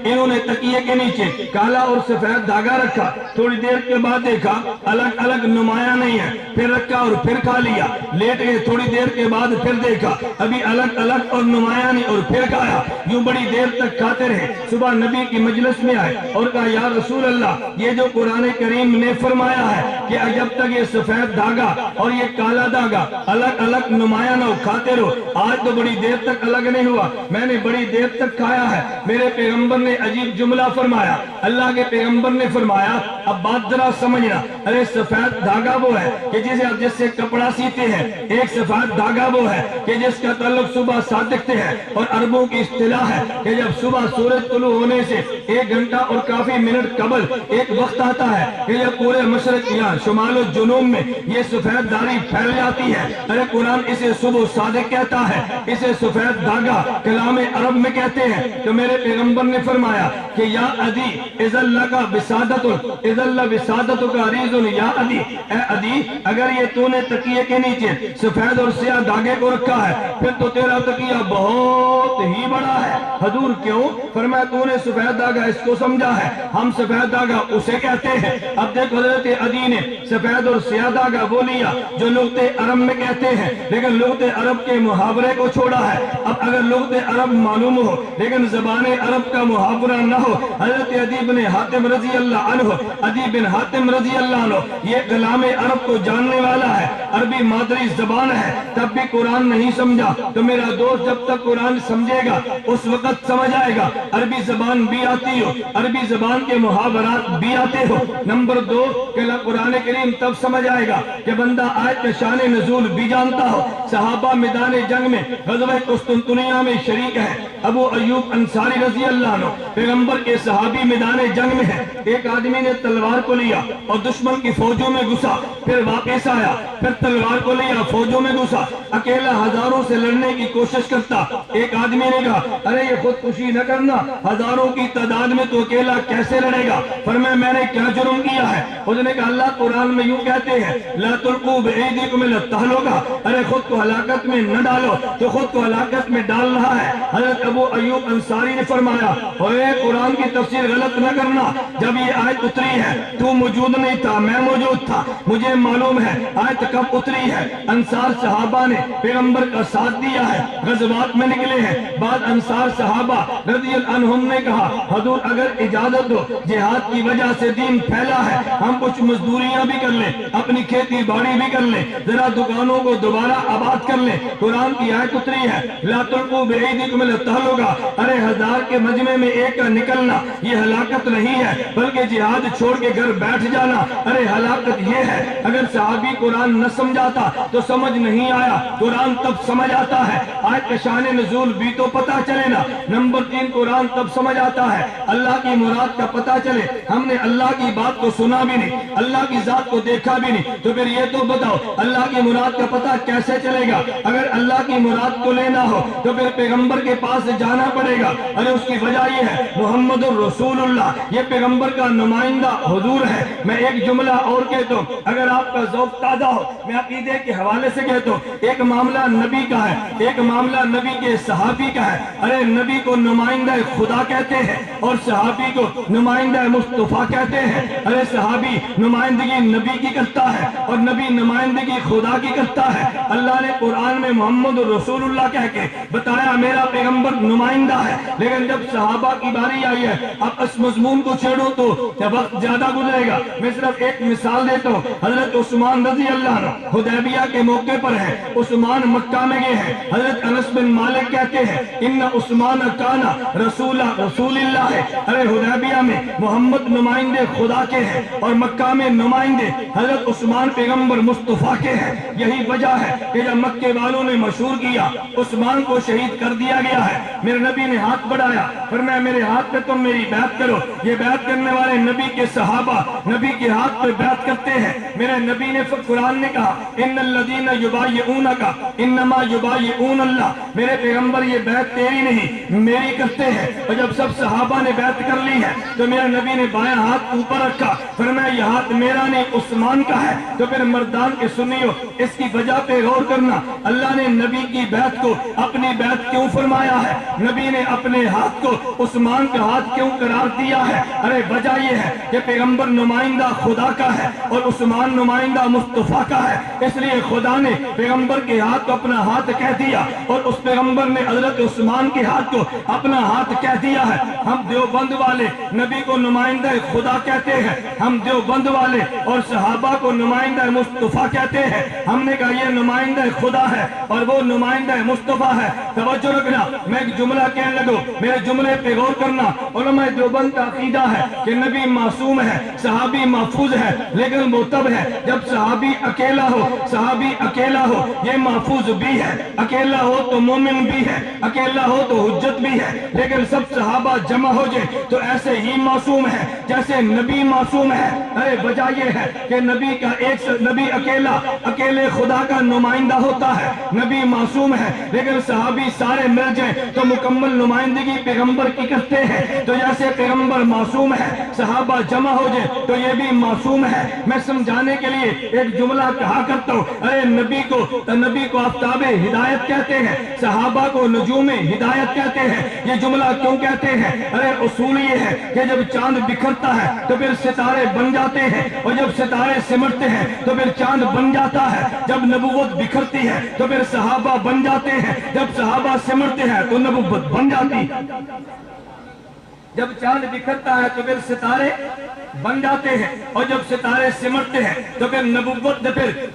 [SPEAKER 2] انہوں نے تکیے کے نیچے کالا اور سفید دھاگا رکھا۔ تھوڑی دیر کے بعد دیکھا الگ الگ نمایاں نہیں ہے، پھر رکھا اور پھر کھا لیا۔ لیٹ گئے، تھوڑی دیر کے بعد پھر دیکھا ابھی الگ الگ اور نمایاں نہیں، اور پھر کھایا۔ یوں بڑی دیر تک کھاتے رہے۔ صبح نبی کی مجلس میں آئے اور کہا یا رسول اللہ، یہ جو قرآن کریم نے فرمایا ہے کہ جب تک یہ سفید دھاگا اور یہ کالا دھاگا الگ الگ نمایاں نہ ہو کھاتے رہو، آج تو بڑی دیر تک الگ نہیں ہوا، میں نے بڑی دیر تک کھایا ہے۔ میرے پیغمبر نے عجیب جملہ فرمایا، اللہ کے پیغمبر نے فرمایا اب بات ذرا سمجھنا، ارے سفید دھاگا وہ ہے کہ جس سے کپڑا سیتے ہیں، ایک سفید دھاگا وہ ہے کہ جس کا تعلق صبح صادق سے ہے، اور عربوں کی اصطلاح ہے کہ جب صبح سورج طلوع ہونے سے 1 گھنٹہ اور کافی منٹ قبل ایک وقت آتا ہے کہ جب پورے مشرق یا شمال و جنوب میں یہ سفید دھاری پھیل جاتی ہے، ارے قرآن اسے صبح صادق کہتا ہے، اسے سفید دھاگا کلام عرب میں کہتے ہیں۔ تو میرے پیغمبر نے فرمایا کہ یا عدی اذا لک بسادۃ اذا لبسادۃک عریض، یا عدی اے عدی اگر یہ تو نے تکیے کے نیچے سفید اور سیاہ دھاگے کو رکھا ہے پھر تو تیرا تکیہ بہت ہی بڑا ہے۔ حضور کیوں؟ فرمایا تو نے سفید دھاگا اس کو سمجھا ہے، ہم سفید دھاگا اسے کہتے ہیں۔ اب دیکھ حضرت عدی نے سفید اور سیاہ دھاگا وہ لیا جو لغت عرب میں کہتے ہیں، لیکن لغت عرب کے محاورے کو چھوڑا ہے۔ اب اگر لغت عرب معلوم ہو لیکن زبان عرب کا محاورہ نہ ہو، حضرت عدی بن حاتم رضی اللہ عنہ، عدی بن حاتم رضی اللہ عنہ یہ کلام عرب کو جاننے والا ہے، عربی مادری زبان ہے، تب بھی قرآن نہیں سمجھا۔ تو میرا دوست جب تک قرآن سمجھے گا اس وقت سمجھ آئے گا، عربی زبان بھی آتی ہو، عربی زبان کے محاورات بھی آتے ہو۔ نمبر 2 کہ قرآن کریم تب سمجھ آئے گا کہ بندہ آیت کے شان نزول بھی جانتا ہو۔ صحابہ میدان جنگ میں غزوہ قسطنطنیہ میں شریک ہے۔ ابو ایوب انصاری رضی اللہ عنہ پیغمبر کے صحابی میدان جنگ میں ہے۔ ایک آدمی نے تلوار کو لیا اور دشمن کی فوجوں میں گھسا، پھر واپس آیا، پھر تلوار کو لیا، فوجوں میں گھسا، اکیلا ہزاروں سے لڑنے کی کوشش کرتا۔ ایک آدمی نے کہا ارے یہ خودکشی نہ کرنا، ہزاروں کی تعداد میں تو اکیلا کیسے لڑے گا؟ فرمایا میں نے کیا جرم کیا ہے؟ اس نے کہا اللہ قرآن میں یوں کہتے ہیں لا تلقوا بأیدیکم الی التہلکہ، ارے خود کو ہلاکت میں نہ ڈالو، تو خود کو ہلاکت میں ڈال رہا ہے۔ حضرت ابو ایوب انصاری نے فرمایا اوے قرآن کی تفسیر غلط نہ کرنا، جب یہ آیت اتری ہے تو موجود نہیں تھا، میں موجود تھا، مجھے معلوم ہے آیت کب اتری ہے۔ انصار صحابہ نے پیغمبر کا ساتھ دیا ہے، غزوات میں نکلے ہیں۔ بعد انصار صحابہ رضی اللہ عنہم نے کہا حضور اگر اجازت ہو، جہاد کی وجہ سے دین پھیلا ہے، ہم کچھ مزدوریاں بھی کر لیں، اپنی کھیتی باڑی بھی کر لیں، ذرا دکانوں کو دوبارہ آباد کر لیں۔ قرآن کی آیت اتری ہے لا تلقوا بأیدیکم الی التہلکہ، ارے 1000 کے مجمع میں ایک کا نکلنا یہ ہلاکت نہیں ہے، بلکہ جہاد چھوڑ کے گھر بیٹھ جانا ارے ہلاکت یہ ہے۔ اگر صحابی قرآن نہ سمجھاتا تو سمجھ نہیں آیا، قرآن تب سمجھ آتا ہے، آیت کا شان نزول بھی تو پتا چلے نا۔ نمبر 3 قرآن تب سمجھ آتا ہے اللہ کی مراد کا پتا چلے، ہم نے اللہ کی بات کو سنا بھی نہیں، اللہ کی ذات کو دیکھا بھی نہیں، تو پھر یہ تو بتاؤ اللہ کی مراد کا پتا کیسے چلے گا؟ اگر اللہ کی مراد کو لینا ہو تو پھر پیغمبر کے پاس جانا پڑے گا، ارے اس کی وجہ یہ ہے محمد الرسول اللہ یہ پیغمبر کا نمائندہ حضور ہے۔ میں ایک جملہ اور کہتا ہوں اگر آپ کا ذوق تازہ ہو، میں عقیدے کے حوالے سے کہتا ہوں، ایک معاملہ نبی کا ہے، ایک معاملہ نبی کے صحابی کا ہے۔ ارے نبی کو نمائندہ خدا کہتے ہیں اور صحابی کو نمائندہ مصطفیٰ کہتے ہیں۔ ارے صحابی نمائندگی نبی کی کرتا ہے اور نبی نمائندگی خدا کی کرتا ہے۔ اللہ نے قرآن میں محمد الرسول اللہ کہہ کے بتایا میرا پیغمبر نمائندہ ہے، لیکن جب صحابہ کی باری آئی ہے اب اس مضمون کو چھیڑو تو وقت زیادہ گزرے گا۔ میں صرف ایک مثال دیتا ہوں، حضرت عثمان رضی اللہ عنہ حدیبیہ کے موقع پر ہے، عثمان مکہ میں گئے ہیں۔ حضرت انس بن مالک کہتے ہیں ان عثمان کانا رسول اللہ ہے، ارے حدیبیہ میں محمد نمائندے خدا کے ہیں اور مکہ میں نمائندے حضرت عثمان پیغمبر مصطفیٰ کے ہیں۔ یہی وجہ ہے کہ جب مکے والوں نے مشہور کیا عثمان کو شہید کر دیا گیا ہے، میرے نبی نے ہاتھ بڑھایا، فرمایا میرے ہاتھ پہ تم میری بیعت کرو۔ یہ بیعت کرنے والے نبی کے صحابہ نبی کے ہاتھ
[SPEAKER 3] ہاتھ پہ بیعت کرتے ہیں. میرے نبی نے قرآن نے کہا ان الذین یبایعونک انما یبایعون اللہ. میرے پیغمبر یہ بیعت تیری نہیں میری کرتے ہیں. اور جب سب صحابہ نے بیعت کر لی ہے تو میرے نبی نے بایاں ہاتھ اوپر رکھا, فرمایا یہ ہاتھ میرا نہیں عثمان کا ہے. تو پھر مردان کے سنیو اس کی وجہ پہ غور کرنا, اللہ نے نبی کی بیعت کو اپنی بیعت کیوں فرمایا ہے؟ نبی نے اپنے ہاتھ کو عثمان کا ہاتھ کیوں قرار دیا ہے؟ ارے وجہ یہ ہے کہ پیغمبر نمائندہ خدا کا ہے اور عثمان نمائندہ مصطفیٰ کا ہے, اس لیے خدا نے پیغمبر کے ہاتھ کو اپنا ہاتھ کہہ دیا اور اس پیغمبر نے حضرت عثمان کے ہاتھ کو اپنا ہاتھ کہہ دیا ہے. ہم دیوبند والے نبی کو نمائندہ خدا کہتے ہیں, ہم دیوبند والے اور صحابہ کو نمائندہ مصطفیٰ کہتے ہیں. ہم نے کہا یہ نمائندہ خدا ہے اور وہ نمائندہ مصطفیٰ ہے. توجہ رکھنا, میں ایک جملہ کہنے لگوں, میرے جملے پہ غور کرنا. علماء دیوبند کا عقیدہ ہے کہ نبی معصوم ہے, صحابی محفوظ ہے, لیکن وہ تب ہے جب صحابی اکیلا ہو. صحابی اکیلا ہو یہ محفوظ بھی ہے, اکیلا ہو تو مومن بھی ہے, اکیلا ہو تو حجت بھی ہے, لیکن سب صحابہ جمع ہو جائے تو ایسے ہی معصوم ہے جیسے نبی معصوم ہے. ارے وجہ یہ ہے کہ نبی کا نبی اکیلے خدا کا نمائندہ ہوتا ہے, نبی معصوم ہے, لیکن صحابی سارے مل جائیں تو مکمل نمائندگی پیغمبر کی کرتے ہیں. تو جیسے پیغمبر معصوم ہے صحابہ جمع ہو جائے تو یہ بھی معصوم ہے. میں سمجھانے کے لیے ایک جملہ کہا کرتا ہوں, ارے نبی کو آفتاب ہدایت کہتے ہیں, صحابہ کو نجوم ہدایت کہتے ہیں. یہ جملہ کیوں کہتے ہیں؟ ارے اصول یہ ہے کہ جب چاند بکھرتا ہے تو پھر ستارے بن جاتے ہیں, اور جب ستارے سمٹتے ہیں تو پھر چاند بن جاتا ہے. جب نبوت بکھرتی ہے تو پھر صحابہ بن جاتے ہیں, جب صحابہ سمٹتے ہیں تو نبوت بن جاتی. جب چاند بکھرتا ہے تو پھر ستارے بن جاتے ہیں, اور جب ستارے سمٹتے ہیں تو پھر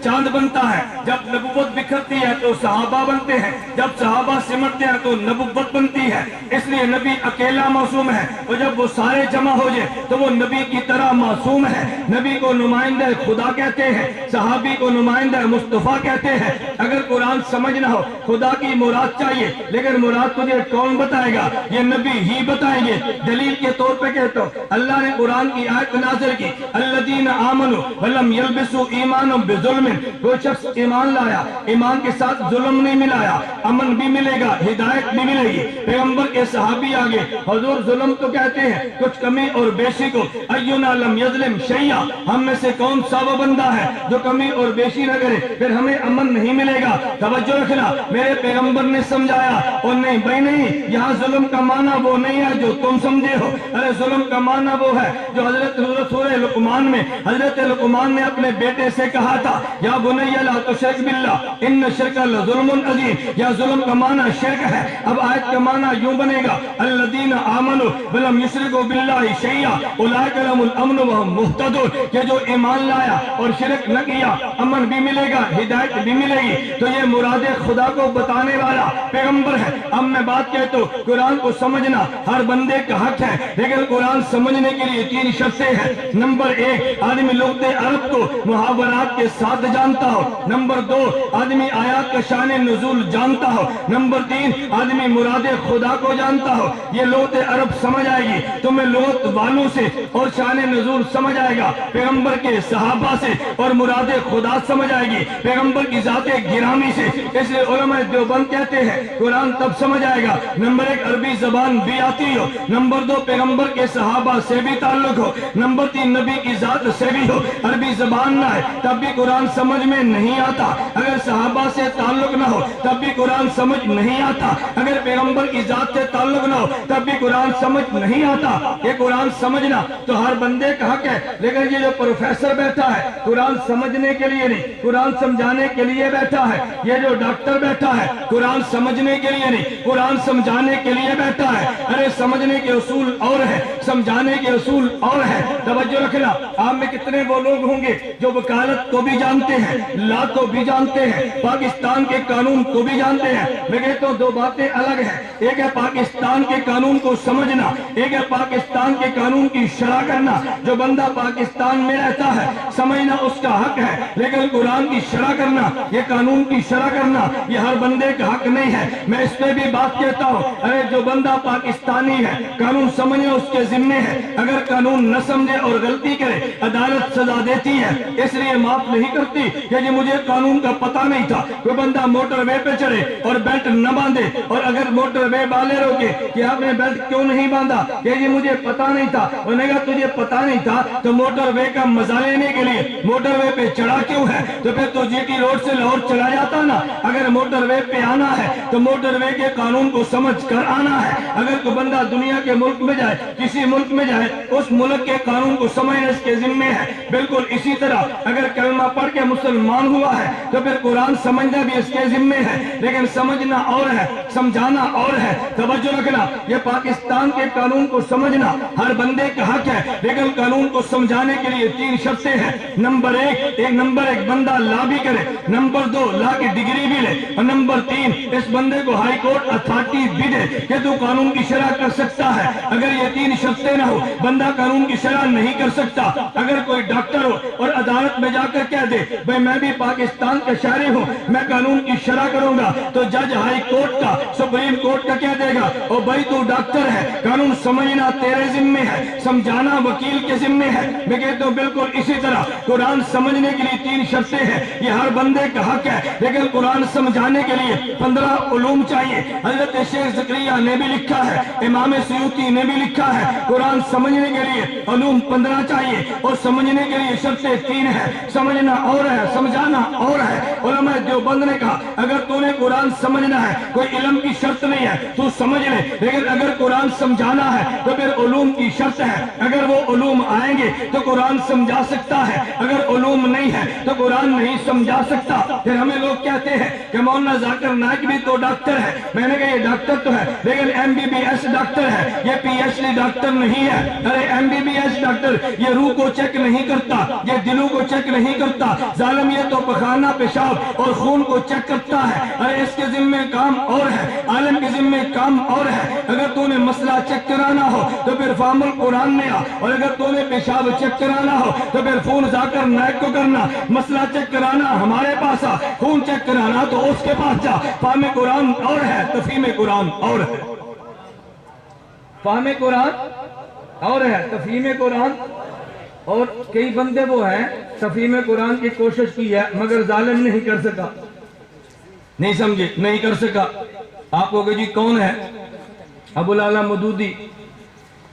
[SPEAKER 3] چاند بنتا ہے. جب نبوت بکھرتی ہے تو صحابہ بنتے ہیں, جب صحابہ سمٹتے ہیں تو نبوت بنتی ہے. اس لیے نبی اکیلا معصوم ہے, اور جب وہ سارے جمع ہو جائے تو وہ نبی کی طرح معصوم ہے. نبی کو نمائندہ خدا کہتے ہیں, صحابی کو نمائندہ مصطفیٰ کہتے ہیں. اگر قرآن سمجھ نہ ہو, خدا کی مراد چاہیے, لیکن مراد تجھے کون بتائے گا؟ یہ نبی ہی بتائیں گے. دلیل کے طور پہ کہتا ہوں, اللہ نے قرآن کی آیت نازل کی, الذین آمنوا ولم یلبسوا ایمانهم بظلم. کوئی شخص ایمان لایا, ایمان کے ساتھ ظلم نہیں ملایا, امن بھی ملے گا, ہدایت بھی ملے گی. پیغمبر کے صحابی آگے, حضور ظلم تو کہتے ہیں کچھ کمی اور بیشی کو, اینا لم یظلم شیئا, ہم میں سے کون سا وہ بندہ ہے جو کمی اور بیشی نہ کرے, پھر ہمیں امن نہیں ملے گا. توجہ رکھنا, میرے پیغمبر نے سمجھایا, اور نہیں بھائی نہیں, یہاں ظلم کا معنی وہ نہیں ہے جو تم سمجھے ہو. ارے ظلم کا معنی وہ ہے جو حضرت سورہ لقمان میں حضرت لقمان نے اپنے بیٹے سے کہا تھا, یا بنی لا تشرک باللہ ان الشرک لظلم عظیم. یا ظلم کا معنی شرک ہے. اب آیت کا معنی یوں بنے گا, الذین آمنوا ولم یشرکوا باللہ شیئا اولئک لهم الامن وهم مہتدون. کہ جو ایمان لایا اور شرک نہ کیا, امن بھی ملے گا, ہدایت بھی ملے گی. تو یہ مراد خدا کو بتانے والا پیغمبر ہے. اب میں بات کہتا ہوں, قرآن کو سمجھنا ہر بندے کا حق ہے, لیکن قرآن سمجھنے کے لیے 3 شرطیں ہیں. نمبر 1, آدمی لغت عرب کو محاورات کے ساتھ جانتا ہو. نمبر 2, آدمی آیات کا شان نزول جانتا ہو. نمبر 3, آدمی مراد خدا کو جانتا ہو. یہ لغت عرب سمجھ آئے گی تو میں لغت والوں سے, اور شان نزول سمجھ آئے گا پیغمبر کے صحابہ سے, اور مراد خدا سمجھ آئے گی پیغمبر کی ذات گرامی سے. اس لیے علماء دیوبند کہتے ہیں قرآن تب سمجھ آئے گا, نمبر 1 عربی زبان بھی آتی ہو, نمبر 2 پیغمبر کے صحابہ سے بھی تعلق ہو, نمبر 3 نبی کی ذات سے بھی ہو. عربی زبان نہ ہے تب بھی قرآن سمجھ میں نہیں آتا, اگر صحابہ سے تعلق نہ ہو تب بھی قرآن سمجھ نہیں آتا, اگر پیغمبر کی ذات سے تعلق نہ ہو تب بھی قرآن سمجھ نہیں آتا. یہ قرآن سمجھنا تو ہر بندے کا حق ہے, لیکن یہ جو پروفیسر بیٹھا ہے قرآن سمجھنے کے لیے نہیں, قرآن سمجھانے کے لیے بیٹھا ہے. یہ جو ڈاکٹر بیٹھا ہے قرآن سمجھنے کے لیے نہیں, قرآن سمجھانے کے لیے بیٹھا ہے. ارے سمجھنے کے اصول اور ہے, سمجھانے کے اصول اور ہے. توجہ رکھنا, آپ میں کتنے وہ لوگ ہوں گے جو وکالت کو بھی جانتے ہیں, لا کو بھی جانتے ہیں, پاکستان کے قانون کو بھی جانتے ہیں. میں کہتا ہوں 2 باتیں الگ ہیں, ایک ہے پاکستان کے قانون کو سمجھنا, ایک ہے پاکستان کے قانون کی شرح کرنا. جو بندہ پاکستان میں رہتا ہے سمجھنا اس کا حق ہے, لیکن قرآن کی شرح کرنا, یہ قانون کی شرح کرنا, یہ ہر بندے کا حق نہیں ہے. میں اس پہ بھی بات کہتا ہوں, ارے جو بندہ پاکستانی ہے قانون سمجھنا اس کے ذمے ہے، اگر قانون نہ سمجھے اور غلطی کرے عدالت سزا دیتی ہے، اس لیے معاف نہیں کرتی کہ جی مجھے قانون کا پتہ نہیں تھا۔ کوئی بندہ موٹر وے پہ چڑھے اور بیلٹ نہ باندھے، اور اگر موٹر وے والے روکے کہ آپ نے بیلٹ کیوں نہیں باندھا، کہ جی مجھے پتہ نہیں تھا، انہوں نے کہا تجھے پتہ نہیں تھا تو موٹر وے کا مزہ لینے کے لیے موٹر وے پہ چڑھا کیوں ہے؟ تو پھر تو جی ٹی روڈ سے لاہور چلا جاتا نا۔ اگر موٹر وے پہ آنا ہے تو موٹر وے کے قانون کو سمجھ کر آنا ہے۔ اگر کوئی بندہ دنیا کے ملک میں جائے، کسی ملک میں جائے، اس ملک کے قانون کو سمجھنا اس کے ذمے ہے۔ بالکل اسی طرح اگر کلمہ پڑھ کے مسلمان ہوا ہے تو پھر قرآن سمجھنا بھی اس کے ذمے ہے، لیکن سمجھنا اور ہے، سمجھانا اور ہے۔ توجہ رکھنا، یہ پاکستان کے قانون کو سمجھنا ہر بندے کا حق ہے، لیکن قانون کو سمجھانے کے لیے 3 شرطیں ہیں۔ نمبر ایک بندہ لا بھی کرے، نمبر 2 لا کی ڈگری بھی لے، اور نمبر 3 اس بندے کو ہائی کورٹ اتھارٹی بھی دے کہ تو قانون کی شرح کر سکتا ہے۔ اگر یہ 3 شرطیں نہ ہو بندہ قانون کی شرح نہیں کر سکتا۔ اگر کوئی ڈاکٹر ہو اور عدالت میں جا کر کہہ دے بھئی میں بھی پاکستان کا شہری ہوں، میں قانون کی شرح کروں گا، تو جج ہائی کورٹ کا، سپریم کورٹ کا کہہ دے گا او بھائی تو ڈاکٹر ہے، قانون سمجھنا تیرے ذمے ہے، سمجھانا وکیل کے ذمے ہے۔ میں کہتا ہوں بالکل اسی طرح قرآن سمجھنے کے لیے 3 شرطیں ہیں، یہ ہر بندے کا حق ہے، لیکن قرآن سمجھانے کے لیے 15 علوم چاہیے۔ حضرت شیخ زکریا نے بھی لکھا ہے، امام سیوطی نے بھی لکھا ہے، قرآن سمجھنے کے لیے علوم 15 چاہیے، اور سمجھنے کے لیے شرطیں 3 ہیں۔ سمجھنا اور ہے، سمجھانا اور ہے۔ علماء دیوبند نے کہا اگر تو نے قرآن سمجھنا ہے کوئی علم کی شرط نہیں ہے، تو سمجھ لے، لیکن اگر قرآن سمجھانا ہے تو پھر علوم کی شرط ہے۔ اگر وہ علوم آئیں گے تو قرآن سمجھا سکتا ہے، اگر علوم نہیں ہے تو قرآن نہیں سمجھا سکتا۔ پھر ہمیں لوگ کہتے ہیں کہ مولانا ذاکر نائک بھی تو ڈاکٹر ہے۔ میں نے کہا یہ ڈاکٹر تو ہے لیکن MBBS ڈاکٹر ہے، یہ PhD ڈاکٹر نہیں ہے۔ ارے MBBS ڈاکٹر یہ روح کو چیک نہیں کرتا، یہ دلوں کو چیک نہیں کرتا، ظالم یہ تو پخانہ پیشاب اور خون کو چیک کرتا ہے۔ ارے اس کے ذمہ کام اور ہے، عالم کے ذمہ کام اور ہے۔ اگر تو نے مسئلہ چیک کرانا ہو تو پھر فہم القرآن میں آ، اور اگر تو نے پیشاب چیک کرانا ہو تو پھر فون ذاکر نائک کو کرنا۔ مسئلہ چیک کرانا ہمارے پاس آ، خون چیک کرانا تو اس کے پاس جا۔ فہم قرآن اور ہے، تفہیم قرآن اور ہے۔ فہم قرآن اور ہے، تفہیم قرآن اور کئی بندے وہ ہیں تفہیم قرآن کی کوشش کی ہے مگر ظالم نہیں کر سکا، نہیں سمجھے، نہیں کر سکا۔ آپ کو جی کون ہے؟ ابو العلا مودودی،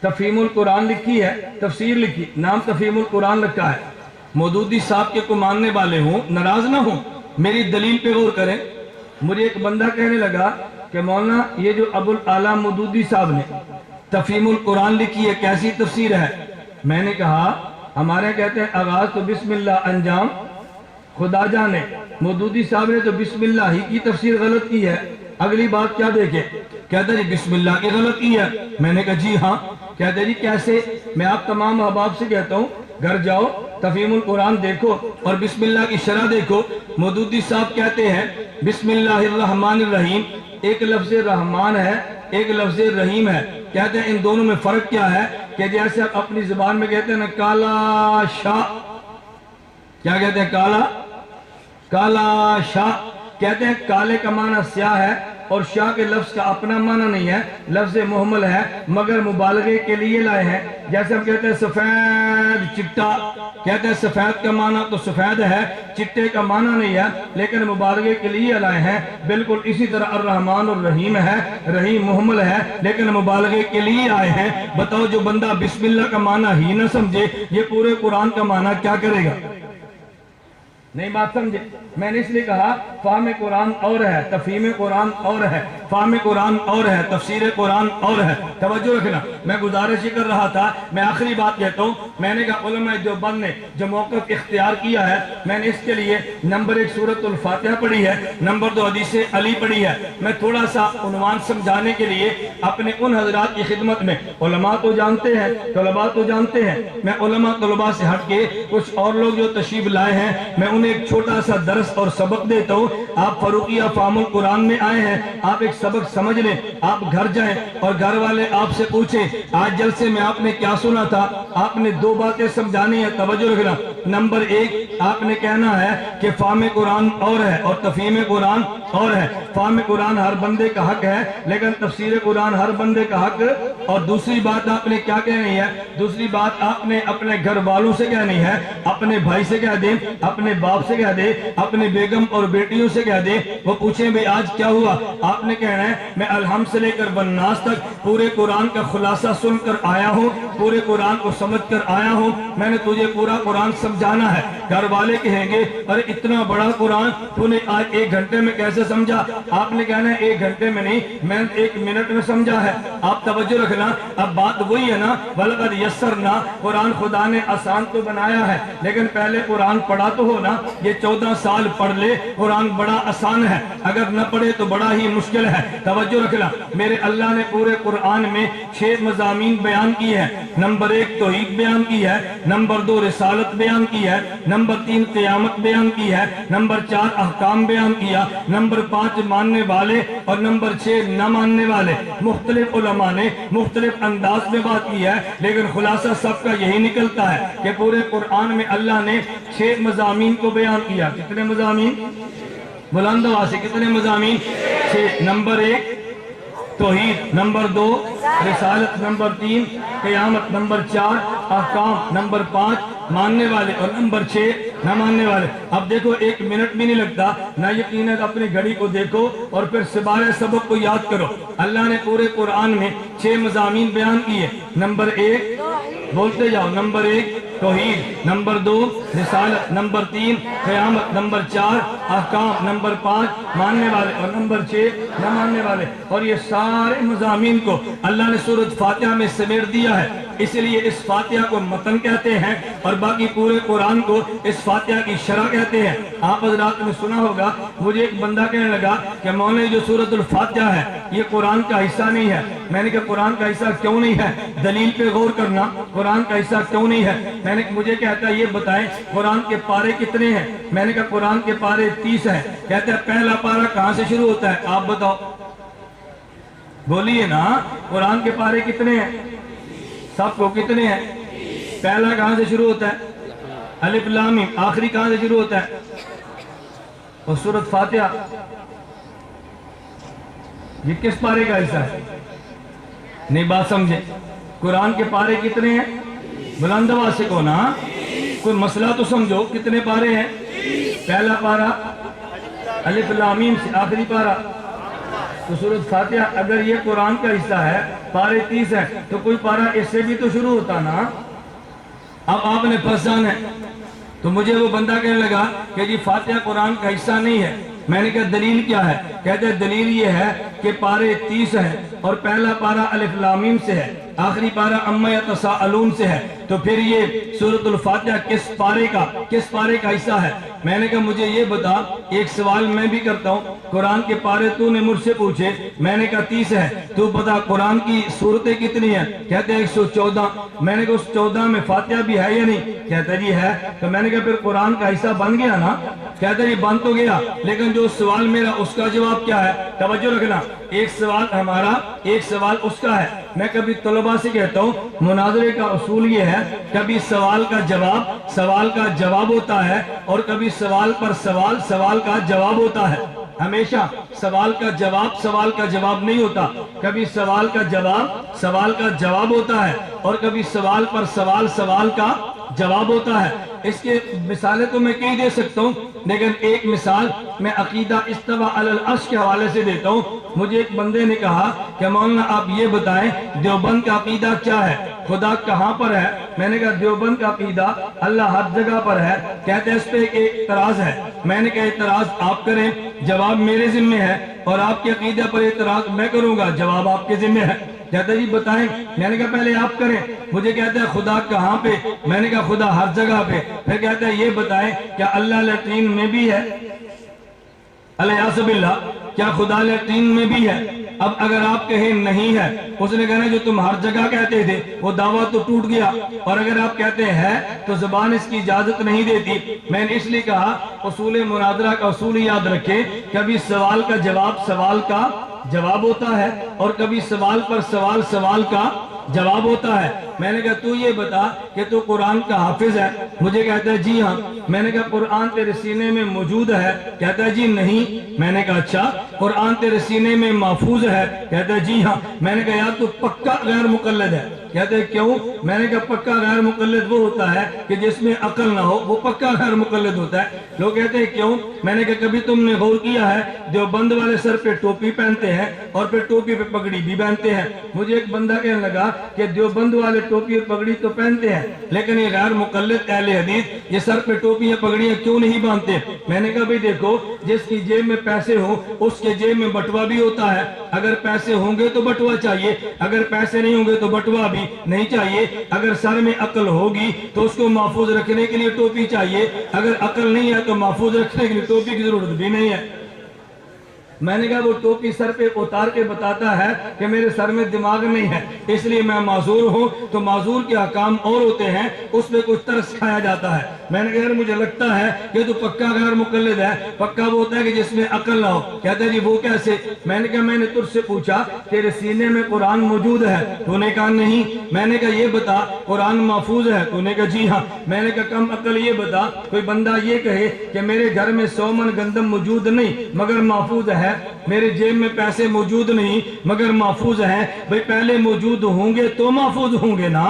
[SPEAKER 3] تفہیم القرآن لکھی ہے، تفسیر لکھی، نام تفہیم القرآن رکھا ہے۔ مودودی صاحب کے کو ماننے والے ہوں، ناراض نہ ہوں، میری دلیل پہ غور کریں۔ مجھے ایک بندہ کہنے لگا کہ مولانا یہ جو ابو العلا مودودی صاحب نے تفہیم القرآن لکھی ہے کیسی تفسیر ہے؟ میں نے کہا ہمارے کہتے ہیں آغاز تو بسم اللہ، انجام خدا جانے۔ مودودی صاحب نے تو بسم اللہ ہی کی تفسیر غلط کی ہے، اگلی بات کیا دیکھے؟ کہتا جی بسم اللہ کی غلط کی ہے۔ میں نے کہا جی ہاں۔ کہتے جی کیسے؟ میں آپ تمام احباب سے کہتا ہوں گھر جاؤ تفہیم القرآن دیکھو اور بسم اللہ کی شرح دیکھو۔ مودودی صاحب کہتے ہیں بسم اللہ الرحمن الرحیم، ایک لفظ رحمان ہے، ایک لفظ رحیم ہے۔ کہتے ہیں ان دونوں میں فرق کیا ہے؟ کہ جیسے آپ اپنی زبان میں کہتے ہیں نا کالا شاہ، کیا کہتے ہیں؟ کالا شاہ۔ کہتے ہیں کالے کا معنی سیاہ ہے اور شاہ کے لفظ کا اپنا معنی نہیں ہے، لفظ محمل ہے مگر مبالغے کے لیے لائے ہیں۔ جیسے ہم کہتے ہیں سفید چٹا، کہتے ہیں سفید کا معنی تو سفید ہے، چٹے کا معنی نہیں ہے، لیکن مبالغے کے لیے لائے ہیں۔ بالکل اسی طرح الرحمن الرحیم ہے، رحیم محمل ہے لیکن مبالغے کے لیے آئے ہیں۔ بتاؤ جو بندہ بسم اللہ کا معنی ہی نہ سمجھے یہ پورے قرآن کا معنی کیا کرے گا؟ نہیں بات سمجھے؟ میں نے اس لیے کہا فہم قرآن اور ہے، تفہیم قرآن اور ہے، فہم قرآن اور ہے، تفسیر قرآن اور ہے۔ توجہ رکھنا، میں گزارش کر رہا تھا، میں آخری بات کہتا ہوں۔ میں نے کہا علماء دیوبند نے جو موقف اختیار کیا ہے، میں نے اس کے لیے نمبر 1 سورۃ الفاتحہ پڑھی ہے، نمبر 2 حدیث علی پڑھی ہے۔ میں تھوڑا سا عنوان سمجھانے کے لیے اپنے ان حضرات کی خدمت میں، علماء تو جانتے ہیں، طلباء تو جانتے ہیں، میں علماء طلباء سے ہٹ کے کچھ اور لوگ جو تشریف لائے ہیں میں ایک چھوٹا سا درس اور سبق دیتا ہوں۔ آپ فروقیہ فہم القرآن میں آئے ہیں، آپ ایک سبق سمجھ لیں، آپ گھر جائیں اور گھر والے آپ سے پوچھیں آج جلسے میں آپ نے کیا سنا تھا۔ آپ نے 2 باتیں سمجھانی ہے، توجہ رکھنا۔ نمبر 1 آپ نے کہنا ہے کہ فہم قرآن اور ہے اور تفہیم قرآن اور ہے فہم قرآن ہر بندے کا حق ہے لیکن تفسیر قرآن ہر بندے کا حق. اور دوسری بات آپ نے کیا کہنی ہے؟ دوسری بات آپ نے اپنے گھر والوں سے کہنی ہے, اپنے بھائی سے کہہ دے, اپنے باپ سے کہہ دے, اپنے بیگم اور بیٹیوں سے کہہ دے. وہ پوچھیں بھئی آج کیا ہوا, آپ نے کہنا ہے میں الحمد سے لے کر والناس تک پورے قرآن کا خلاصہ سن کر آیا ہوں, پورے قرآن کو سمجھ کر آیا ہوں, میں نے تجھے پورا قرآن سمجھانا ہے. گھر والے کہیں گے ارے اتنا بڑا قرآن تو نے آج 1 گھنٹے میں کیسے سمجھا؟ آپ نے کہنا ہے 1 گھنٹے میں نہیں, میں 1 منٹ میں سمجھا ہے. آپ توجہ رکھنا, اب بات وہی ہے نا, وَلَقَدْ يَسَّرْنَا, قرآن خدا نے آسان تو بنایا ہے لیکن پہلے قرآن پڑھا تو ہو نا. یہ 14 سال پڑھ لے, قرآن بڑا آسان ہے, اگر نہ پڑھے تو بڑا ہی مشکل ہے. توجہ رکھنا, میرے اللہ نے پورے قرآن میں 6 مضامین بیان کی ہے. نمبر 1 توحید بیان کی ہے, نمبر 2 رسالت بیان کی ہے, نمبر 3 قیامت بیان کی ہے, نمبر 4 احکام بیان کیا, نمبر 5 ماننے والے اور نمبر 6 نہ ماننے والے. مختلف علماء نے مختلف انداز میں بات کی ہے لیکن خلاصہ سب کا یہی نکلتا ہے کہ پورے قرآن میں اللہ نے 6 مضامین کو بیان کیا. کتنے مضامین؟ بلند آواز سے کتنے مضامین؟ 6. نمبر 1 توحید, نمبر 2 رسالت, نمبر 3 قیامت, نمبر 4 احکام, نمبر 5 ماننے والے اور نمبر 6 نہ ماننے والے. اب دیکھو 1 منٹ بھی نہیں لگتا, نہ یقیناً اپنی گھڑی کو دیکھو اور پھر سبارہ سبق کو یاد کرو. اللہ نے پورے قرآن میں 6 مضامین بیان کیے. نمبر 1 بولتے جاؤ, نمبر 1 توحید, نمبر 2 رسالت, نمبر 3 قیامت, نمبر 4 احکام, نمبر 5 ماننے والے اور نمبر 6 نہ ماننے والے. اور یہ سارے مضامین کو اللہ نے سورۃ فاتحہ میں سمیٹ دیا ہے. اس لیے اس فاتحہ کو متن کہتے ہیں اور باقی پورے قرآن کو اس فاتحہ کی شرح کہتے ہیں. آپ حضرات نے سنا ہوگا, مجھے ایک بندہ کہنے لگا کہ مولانا جو سورۃ الفاتحہ ہے یہ قرآن کا حصہ نہیں ہے. میں نے کہا قرآن کا حصہ کیوں نہیں ہے؟ دلیل پہ غور کرنا, قرآن کا حصہ کیوں نہیں ہے؟ میں نے مجھے کہتا ہے یہ بتائیں قرآن کے پارے کتنے ہیں؟ میں نے کہا قرآن کے پارے 30 ہیں. کہتا ہے پہلا پارہ کہاں سے شروع ہوتا ہے؟ آپ بتاؤ, بولیے نا. قرآن کے پارے کتنے ہیں؟ سب کو کتنے ہیں؟ پہلا کہاں سے شروع ہوتا ہے؟ الف لام میم. آخری کہاں سے شروع ہوتا ہے؟ اور سورۃ فاتحہ یہ کس پارے کا حصہ ہے؟ نہیں بات سمجھے. قرآن کے پارے کتنے ہیں؟ بلند آواز سے کہو نا, کوئی مسئلہ تو سمجھو. کتنے پارے ہیں؟ پہلا پارہ الف لام میم سے آخری پارہ. تو سورۃ فاتحہ اگر یہ قرآن کا حصہ ہے, پارے 30 ہیں, تو کوئی پارہ اس سے بھی تو شروع ہوتا نا. اب آپ نے پھنس جانا ہے. تو مجھے وہ بندہ کہنے لگا کہ جی فاتحہ قرآن کا حصہ نہیں ہے. میں نے کہا دلیل کیا ہے؟ کہتے ہیں دلیل یہ ہے کہ پارے 30 ہیں اور پہلا پارہ الف لام میم سے ہے, آخری پارہ عما یتساءلون سے ہے. تو پھر یہ سورۃ الفاتحہ کس پارے کا حصہ ہے؟ میں نے کہا مجھے یہ بتا. ایک سوال میں بھی کرتا ہوں, قرآن کے پارے تو نے مجھ سے پوچھے, میں نے کہا 30 ہے, تو بتا قرآن کی سورتیں کتنی ہیں؟ کہتے ہیں 114. میں نے کہا اس 14 میں فاتحہ بھی ہے یا نہیں؟ کہتا جی ہے. تو میں نے کہا پھر قرآن کا حصہ بن گیا نا؟ کہتا جی بن تو گیا, لیکن جو سوال میرا اس کا جواب کیا ہے؟ توجہ رکھنا, ایک سوال ہمارا, ایک سوال اس کا ہے. میں کبھی طلباء سے کہتا ہوں مناظرے کا اصول یہ ہے, کبھی سوال کا جواب ہوتا ہے اور کبھی سوال پر سوال کا جواب ہوتا ہے. ہمیشہ سوال کا جواب نہیں ہوتا. کبھی سوال کا جواب ہوتا ہے اور کبھی سوال پر سوال کا جواب ہوتا ہے. اس کے مثالیں تو میں کئی دے سکتا ہوں, لیکن ایک مثال میں عقیدہ استوا علی العرش کے حوالے سے دیتا ہوں. مجھے ایک بندے نے کہا کہ مولانا آپ یہ بتائیں دیوبند کا عقیدہ کیا ہے, خدا کہاں پر ہے؟ میں نے کہا دیوبند کا عقیدہ اللہ ہر جگہ پر ہے. کہتے ہیں اس پہ ایک اعتراض ہے. میں نے کہا اعتراض آپ کریں, جواب میرے ذمہ ہے, اور آپ کے عقیدہ پر اعتراض میں کروں گا, جواب آپ کے ذمہ ہے. کہتے جی بتائیں. میں نے کہا پہلے آپ کریں. مجھے کہتا ہے خدا کہاں پہ؟ میں نے کہا خدا ہر جگہ پہ. پھر کہتا ہے یہ بتائیں کیا اللہ لیٹرین میں بھی ہے؟ الیاذ باللہ, کیا خدا لیٹرین میں بھی ہے؟ اب اگر آپ کہیں نہیں ہے, اس نے کہنا جو تم ہر جگہ کہتے تھے وہ دعویٰ تو ٹوٹ گیا, اور اگر آپ کہتے ہیں تو زبان اس کی اجازت نہیں دیتی. میں نے اس لیے کہا اصول مناظرہ کا اصول یاد رکھے, کبھی سوال کا جواب ہوتا ہے اور کبھی سوال پر سوال کا جواب ہوتا ہے. میں نے کہا تو یہ بتا کہ تو قرآن کا حافظ ہے؟ مجھے کہتا ہے جی ہاں۔ میں نے کہا قرآن تیرے سینے میں موجود ہے؟ کہتا ہے جی نہیں۔ میں نے کہا اچھا قرآن تیرے سینے میں محفوظ ہے؟ کہتا ہے جی ہاں۔ میں نے کہا یار تو پکا غیر مقلد ہے۔ کہتے ہیں کیوں؟ میں نے کہا پکا غیر مقلد وہ ہوتا ہے کہ جس میں عقل نہ ہو، وہ پکا غیر مقلد ہوتا ہے۔ لوگ کہتے ہیں کیوں؟ میں نے کہا کبھی تم نے غور کیا ہے دیوبند والے سر پہ ٹوپی پہنتے ہیں اور پھر ٹوپی پہ پگڑی بھی پہنتے ہیں۔ مجھے ایک بندہ کہنے لگا کہ دیوبند والے ٹوپی اور پگڑی تو پہنتے ہیں لیکن یہ غیر مقلد اہل حدیث یہ سر پہ ٹوپیاں پگڑیاں کیوں نہیں باندھتے؟ میں نے کہا بھئی دیکھو جس کی جیب میں پیسے ہوں اس کے جیب میں بٹوا بھی ہوتا ہے۔ اگر پیسے ہوں گے تو بٹوا چاہیے، اگر پیسے نہیں ہوں گے تو بٹوا بھی نہیں چاہیے۔ اگر سر میں عقل ہوگی تو اس کو محفوظ رکھنے کے لیے ٹوپی چاہیے، اگر عقل نہیں ہے تو محفوظ رکھنے کے لیے ٹوپی کی ضرورت بھی نہیں ہے۔ میں نے کہا وہ ٹوپی سر پہ اتار کے بتاتا ہے کہ میرے سر میں دماغ نہیں ہے اس لیے میں معذور ہوں، تو معذور کے احکام اور ہوتے ہیں، اس پہ کچھ ترس کھایا جاتا ہے۔ میں نے کہا یار مجھے لگتا ہے کہ تو پکا غیر مقلد ہے، پکا وہ ہوتا ہے کہ جس میں عقل نہ ہو۔ کہتا ہے جی وہ کیسے؟ میں نے کہا میں نے تجھ سے پوچھا تیرے سینے میں قرآن موجود ہے؟ تو نے کہا نہیں۔ میں نے کہا یہ بتا قرآن محفوظ ہے؟ تو نے کہا جی ہاں۔ میں نے کہا کم عقل یہ بتا کوئی بندہ یہ کہے کہ میرے گھر میں 100 من گندم موجود نہیں مگر محفوظ ہے، میرے جیب میں پیسے موجود نہیں مگر محفوظ ہیں، بھئی پہلے موجود ہوں گے تو محفوظ ہوں گے نا،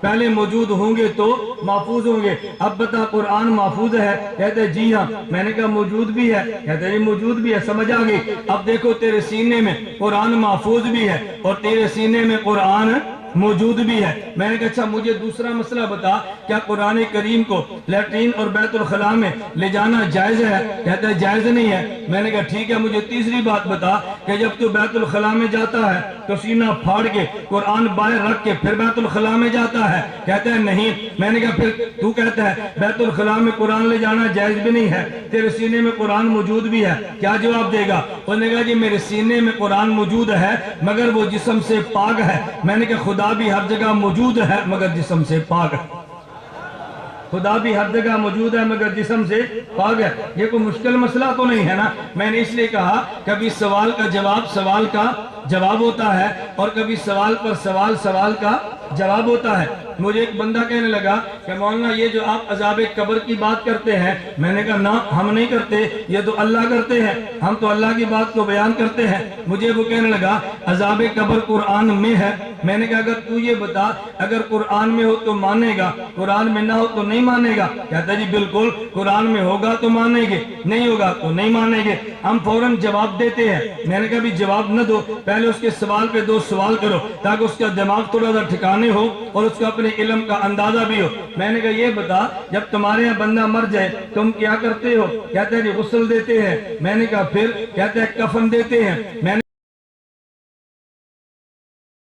[SPEAKER 3] پہلے موجود ہوں گے تو محفوظ ہوں گے۔ اب بتا قرآن محفوظ ہے؟ کہتے ہیں جی ہاں۔ میں نے کہا موجود بھی ہے؟ کہتے ہیں جی موجود بھی ہے، سمجھ آ گئی۔ اب دیکھو تیرے سینے میں قرآن محفوظ بھی ہے اور تیرے سینے میں قرآن موجود بھی ہے۔ میں نے کہا اچھا مجھے دوسرا مسئلہ بتا، کیا قرآن کریم کو لیٹرین اور بیت الخلاء میں لے جانا جائز ہے؟ کہتا ہے جائز نہیں ہے۔ میں نے کہا ٹھیک ہے مجھے تیسری بات بتا کہ جب تو بیت الخلاء میں جاتا ہے تو سینہ پھاڑ کے قرآن باہر رکھ کے پھر بیت الخلاء میں جاتا ہے؟ کہتا ہے نہیں۔ میں نے کہا پھر تو کہتا ہے بیت الخلاء میں قرآن لے جانا جائز بھی نہیں ہے، تیرے سینے میں قرآن موجود بھی ہے، کیا جواب دے گا؟ انہوں نے کہا جی میرے سینے میں قرآن موجود ہے مگر وہ جسم سے پاک ہے۔ میں نے کہا خدا بھی ہر جگہ موجود ہے مگر جسم سے پاک ہے، خدا بھی ہر جگہ موجود ہے مگر جسم سے پاک ہے۔ یہ کوئی مشکل مسئلہ تو نہیں ہے نا؟ میں نے اس لیے کہا کبھی سوال کا جواب سوال کا جواب ہوتا ہے اور کبھی سوال پر سوال سوال کا جواب ہوتا ہے۔ مجھے ایک بندہ کہنے لگا کہ مولانا یہ جو آپ عذاب قبر کی بات کرتے ہیں، میں نے کہا نہ ہم نہیں کرتے، یہ تو اللہ کرتے ہیں، ہم تو اللہ کی بات کو بیان کرتے ہیں۔ مجھے وہ کہنے لگا عذاب قبر قرآن میں ہے؟ میں نے کہا اگر تو یہ بتا اگر قرآن میں ہو تو مانے گا، قرآن میں نہ ہو تو نہیں مانے گا؟ کہتا جی بالکل قرآن میں ہوگا تو مانیں گے، نہیں ہوگا تو نہیں مانیں گے۔ ہم فوراً جواب دیتے ہیں۔ میں نے کہا بھی جواب نہ دو، پہلے اس کے سوال پہ 2 سوال کرو تاکہ اس کا دماغ تھوڑا سا ٹھکانے ہو اور اس کا اپنے علم کا اندازہ بھی ہو۔ میں نے کہا یہ بتا جب تمہارے یہاں بندہ مر جائے تم کیا کرتے ہو؟ کہتا ہے جی غسل دیتے ہیں۔ میں نے کہا پھر؟ کہتا ہے کفن دیتے ہیں۔ میں نے